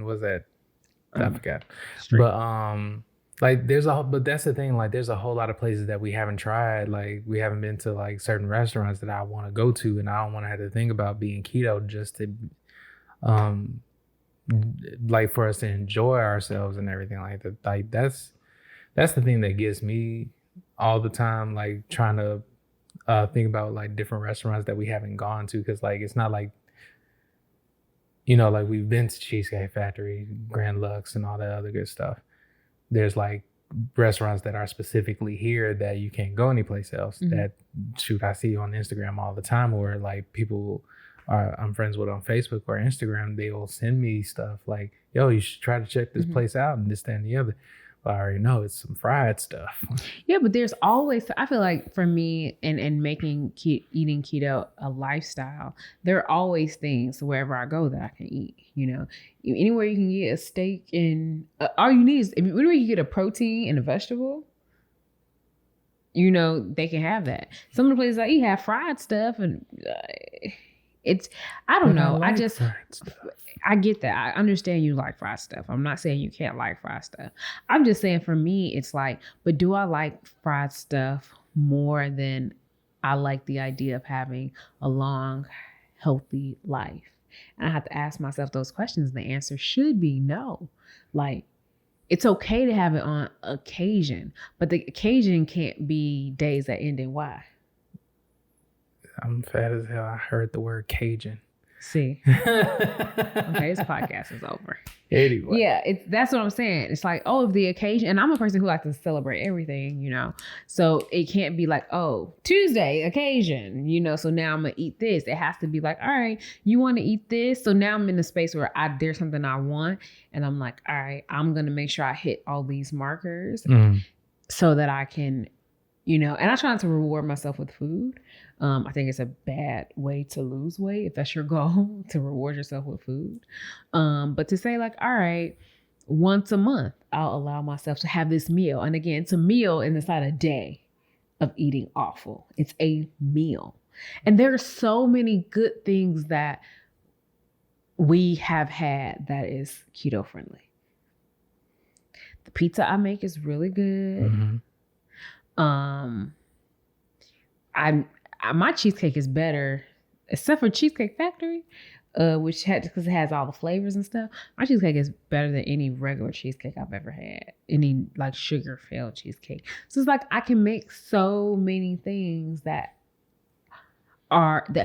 what's that? I forgot. Street. But but that's the thing. Like, there's a whole lot of places that we haven't tried. Like, we haven't been to like certain restaurants that I want to go to, and I don't want to have to think about being keto just to, like for us to enjoy ourselves and everything like that. Like that's the thing that gets me all the time. Like trying to think about like different restaurants that we haven't gone to, because like it's not like, like we've been to Cheesecake Factory, Grand Lux, and all that other good stuff. There's like restaurants that are specifically here that you can't go anyplace else. Mm-hmm. That I see on Instagram all the time, where like people I'm friends with on Facebook or Instagram, they will send me stuff like, yo, you should try to check this place out and this, that, and the other. But I already know it's some fried stuff. Yeah, but there's always, I feel like for me and making eating keto a lifestyle, there are always things wherever I go that I can eat, Anywhere you can get a steak and all you need is, anywhere you get a protein and a vegetable, they can have that. Some of the places I eat have fried stuff and I don't know. I get that. I understand you like fried stuff. I'm not saying you can't like fried stuff. I'm just saying for me, it's like, but do I like fried stuff more than I like the idea of having a long, healthy life? And I have to ask myself those questions. And the answer should be no. Like, it's okay to have it on occasion, but the occasion can't be days that end in Y. I'm fat as hell. I heard the word Cajun. See. Okay, this podcast is over. Anyway. Yeah, that's what I'm saying. It's like, if the occasion, and I'm a person who likes to celebrate everything, So it can't be like, Tuesday occasion, so now I'm going to eat this. It has to be like, all right, you want to eat this? So now I'm in a space where there's something I want. And I'm like, all right, I'm going to make sure I hit all these markers so that I can, and I try not to reward myself with food. I think it's a bad way to lose weight if that's your goal, to reward yourself with food. But to say like, all right, once a month, I'll allow myself to have this meal. And again, it's a meal and it's not a day of eating awful. It's a meal. And there are so many good things that we have had that is keto friendly. The pizza I make is really good. Mm-hmm. My cheesecake is better, except for Cheesecake Factory. which because it has all the flavors and stuff. My cheesecake is better than any regular cheesecake I've ever had. Any like sugar-filled cheesecake. So it's like I can make so many things that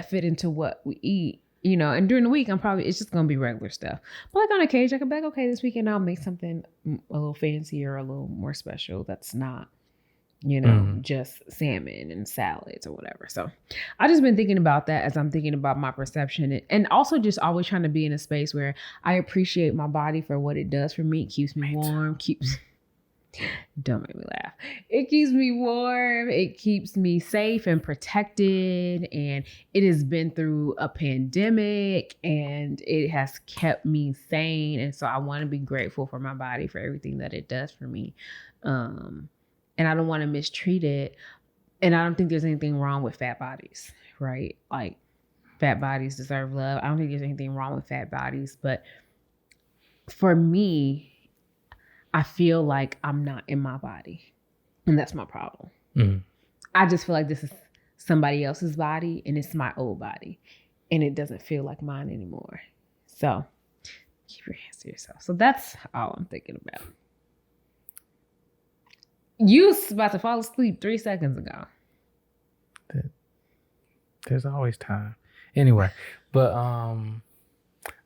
fit into what we eat, you know. And during the week, it's just gonna be regular stuff. But like on occasion, I can be like, okay, this weekend I'll make something a little fancier, a little more special. That's not, you know, just salmon and salads or whatever. So I just been thinking about that as I'm thinking about my perception, and also just always trying to be in a space where I appreciate my body for what it does for me. It keeps me warm, don't make me laugh. It keeps me warm. It keeps me safe and protected. And it has been through a pandemic and it has kept me sane. And so I want to be grateful for my body for everything that it does for me. And I don't want to mistreat it. And I don't think there's anything wrong with fat bodies, right? Like fat bodies deserve love. I don't think there's anything wrong with fat bodies. But for me, I feel like I'm not in my body. And that's my problem. I just feel like this is somebody else's body and it's my old body. And it doesn't feel like mine anymore. So keep your hands to yourself. So that's all I'm thinking about. You was about to fall asleep 3 seconds ago. There's always time. Anyway, but I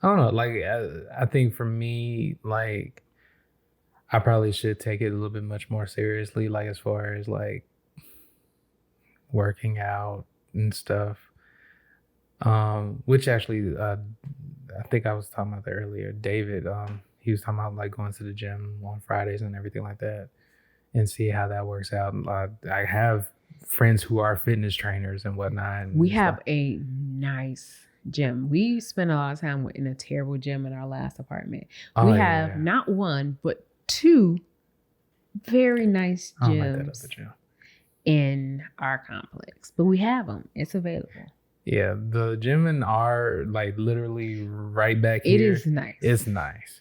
don't know. Like I think for me, like I probably should take it a little bit much more seriously, like as far as like working out and stuff. Which actually, I think I was talking about that earlier. David, he was talking about like going to the gym on Fridays and everything like that, and see how that works out. I have friends who are fitness trainers and whatnot. And we have a nice gym. We spent a lot of time in a terrible gym in our last apartment. We have not one, but 2 very nice gyms in our complex. But we have them. It's available. Yeah, the gym in our, like, literally right back here. It is nice. It's nice.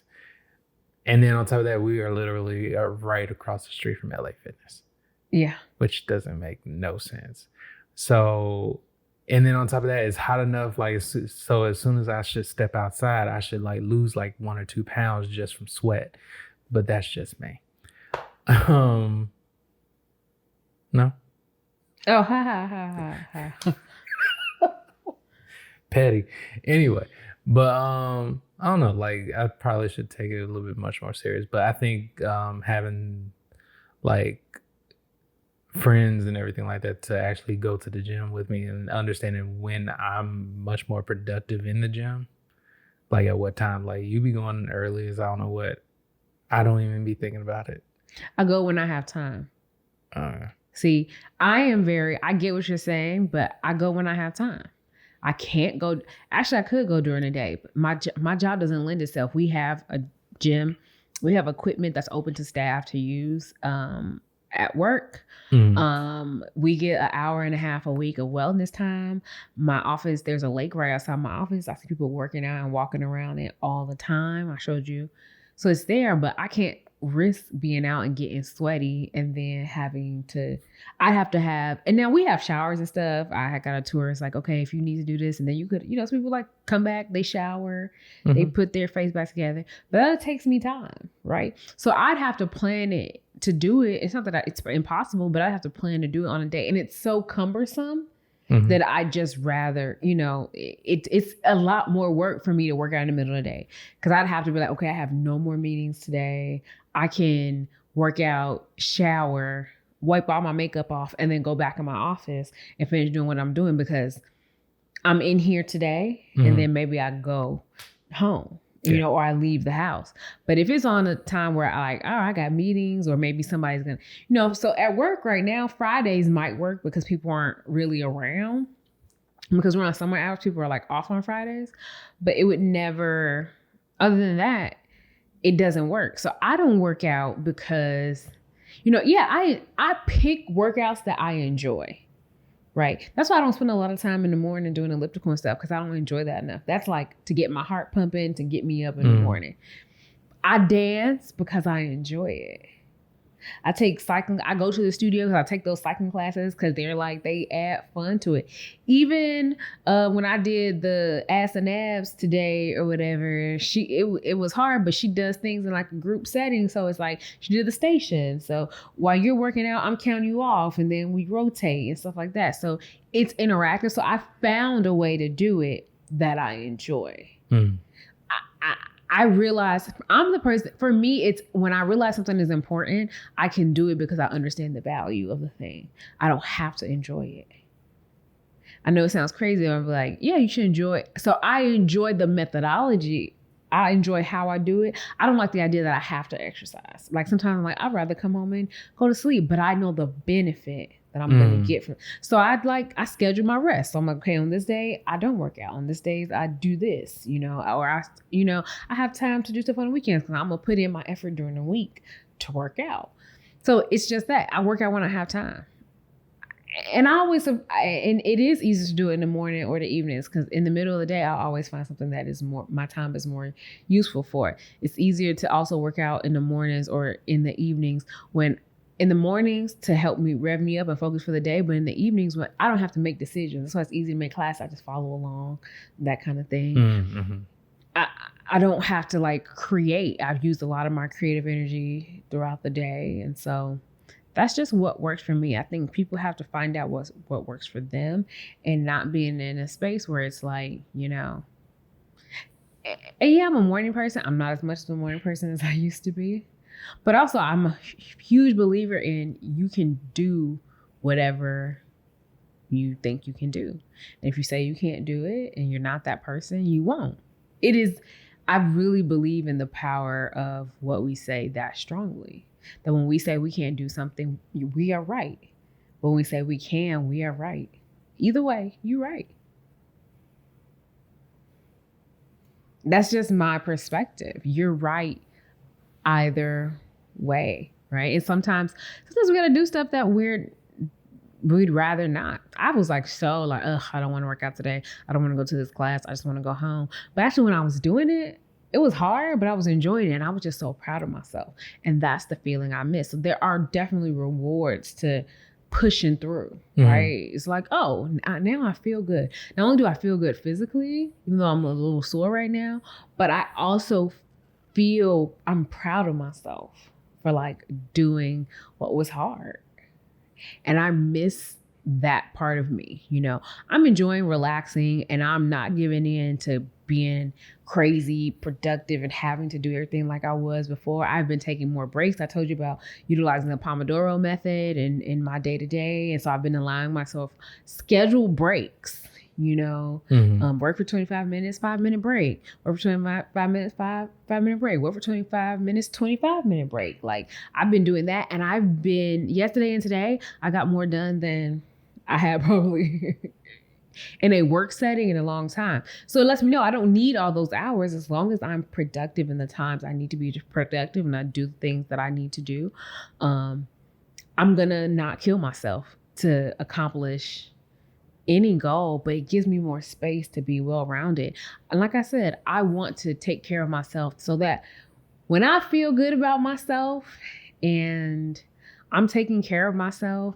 And then on top of that, we are literally right across the street from LA Fitness. Yeah. Which doesn't make no sense. So, and then on top of that, it's hot enough, like, so as soon as I should step outside, I should, like, lose, like, 1 or 2 pounds just from sweat. But that's just me. No? Oh, ha. Petty. Anyway, but I don't know, like I probably should take it a little bit much more serious. But I think having like friends and everything like that to actually go to the gym with me and understanding when I'm much more productive in the gym, like at what time, like you be going early as I don't know what, I don't even be thinking about it. I go when I have time. See, I get what you're saying, but I go when I have time. I can't go. Actually, I could go during the day, but my job doesn't lend itself. We have a gym. We have equipment that's open to staff to use at work. We get an hour and a half a week of wellness time. My office, there's a lake right outside my office. I see people working out and walking around it all the time. I showed you. So it's there, but I can't risk being out and getting sweaty and then and now we have showers and stuff. I got a tour. It's like, okay, if you need to do this, and then you could, some people like come back, they shower, they put their face back together, but that takes me time, right? So I'd have to plan it to do it. It's not that it's impossible, but I have to plan to do it on a day, and it's so cumbersome that I just rather, it's a lot more work for me to work out in the middle of the day, because I'd have to be like, okay, I have no more meetings today. I can work out, shower, wipe all my makeup off, and then go back in my office and finish doing what I'm doing, because I'm in here today and then maybe I go home, or I leave the house. But if it's on a time where I got meetings, or maybe somebody's gonna, so at work right now, Fridays might work because people aren't really around, because we're on summer hours, people are like off on Fridays, but it would never, other than that, it doesn't work. So I don't work out because, I pick workouts that I enjoy, right? That's why I don't spend a lot of time in the morning doing elliptical and stuff, because I don't enjoy that enough. That's like to get my heart pumping, to get me up in the morning. I dance because I enjoy it. I take cycling. I go to the studio because I take those cycling classes because they're like, they add fun to it. Even when I did the ass and abs today or whatever, it was hard, but she does things in like a group setting. So it's like she did the station. So while you're working out, I'm counting you off, and then we rotate and stuff like that. So it's interactive. So I found a way to do it that I enjoy. I realize I'm the person, for me, it's when I realize something is important, I can do it because I understand the value of the thing. I don't have to enjoy it. I know it sounds crazy. I'm like, yeah, you should enjoy it. So I enjoy the methodology. I enjoy how I do it. I don't like the idea that I have to exercise. Like sometimes I'm like, I'd rather come home and go to sleep, but I know the benefit that I'm going to get from. So I schedule my rest. So I'm like, okay, on this day, I don't work out. On this days, I do this, or I have time to do stuff on the weekends because I'm going to put in my effort during the week to work out. So it's just that I work out when I have time. And and it is easy to do it in the morning or the evenings because in the middle of the day, I'll always find something that is my time is more useful for. It's easier to also work out in the mornings or in the evenings in the mornings to help me rev me up and focus for the day. But in the evenings when I don't have to make decisions. That's why it's easy to make class. I just follow along, that kind of thing. Mm-hmm. I don't have to like create. I've used a lot of my creative energy throughout the day. And so that's just what works for me. I think people have to find out what works for them and not being in a space where it's like, and yeah, I'm a morning person. I'm not as much of a morning person as I used to be. But also, I'm a huge believer in you can do whatever you think you can do. And if you say you can't do it and you're not that person, you won't. I really believe in the power of what we say that strongly. That when we say we can't do something, we are right. When we say we can, we are right. Either way, you're right. That's just my perspective. You're right either way, right? And sometimes we gotta do stuff that we'd rather not. I was like, I don't want to work out today. I don't want to go to this class. I just want to go home. But actually when I was doing it, it was hard, but I was enjoying it. And I was just so proud of myself. And that's the feeling I miss. So there are definitely rewards to pushing through, right? It's like, now I feel good. Not only do I feel good physically, even though I'm a little sore right now, but I also feel I'm proud of myself for like doing what was hard. And I miss that part of me. I'm enjoying relaxing and I'm not giving in to being crazy productive and having to do everything like I was before. I've been taking more breaks. I told you about utilizing the Pomodoro method in my day-to-day. And so I've been allowing myself scheduled breaks. Work for 25 minutes, 5-minute break. Work for 25 minutes, 5-minute break. Work for 25 minutes, 25-minute break. Like I've been doing that. And yesterday and today, I got more done than I had probably in a work setting in a long time. So it lets me know I don't need all those hours as long as I'm productive in the times I need to be productive and I do the things that I need to do. I'm going to not kill myself to accomplish any goal, but it gives me more space to be well-rounded. And like I said, I want to take care of myself so that when I feel good about myself and I'm taking care of myself,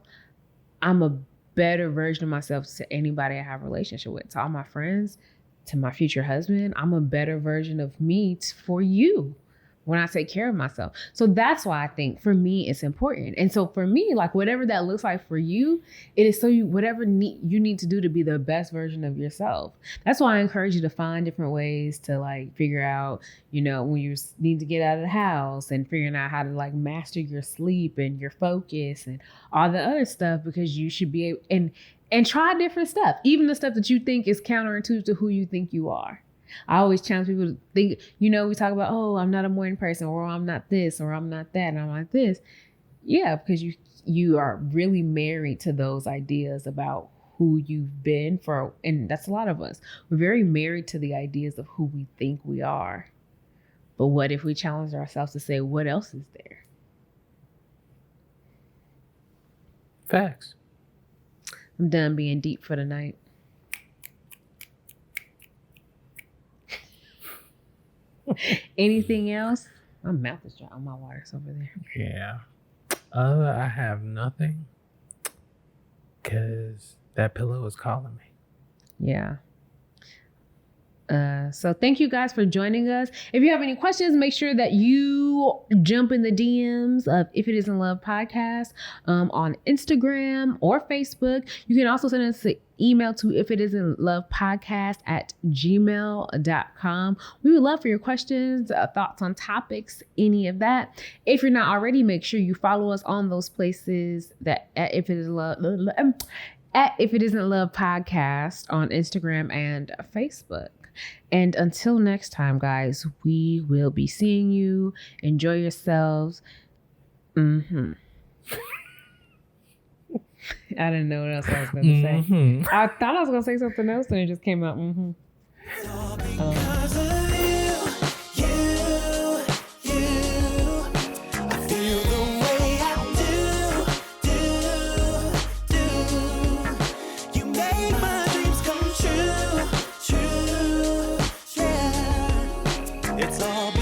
I'm a better version of myself to anybody I have a relationship with, to all my friends, to my future husband. I'm a better version of me for you when I take care of myself. So that's why I think for me, it's important. And so for me, like whatever that looks like for you, it is whatever you need to do to be the best version of yourself. That's why I encourage you to find different ways to like figure out, when you need to get out of the house and figuring out how to like master your sleep and your focus and all the other stuff, because you should be able and try different stuff, even the stuff that you think is counterintuitive to who you think you are. I always challenge people to think, we talk about, I'm not a morning person, or I'm not this, or I'm not that, and I'm like this. Yeah, because you are really married to those ideas about who you've been and that's a lot of us. We're very married to the ideas of who we think we are. But what if we challenge ourselves to say, what else is there? Facts. I'm done being deep for the night. Anything else? My mouth is dry. My water's over there. Yeah. I have nothing because that pillow is calling me. Yeah. So thank you guys for joining us. If you have any questions, make sure that you jump in the DMs of If It Isn't Love podcast on Instagram or Facebook. You can also send us an email to ifitisenlovepodcast@gmail.com. We would love for your questions, thoughts on topics, any of that. If you're not already, make sure you follow us on those places that at If It Is Love at If It Isn't Love podcast on Instagram and Facebook. And until next time, guys, we will be seeing you. Enjoy yourselves. I didn't know what else I was going to say. I thought I was going to say something else and it just came out. It's all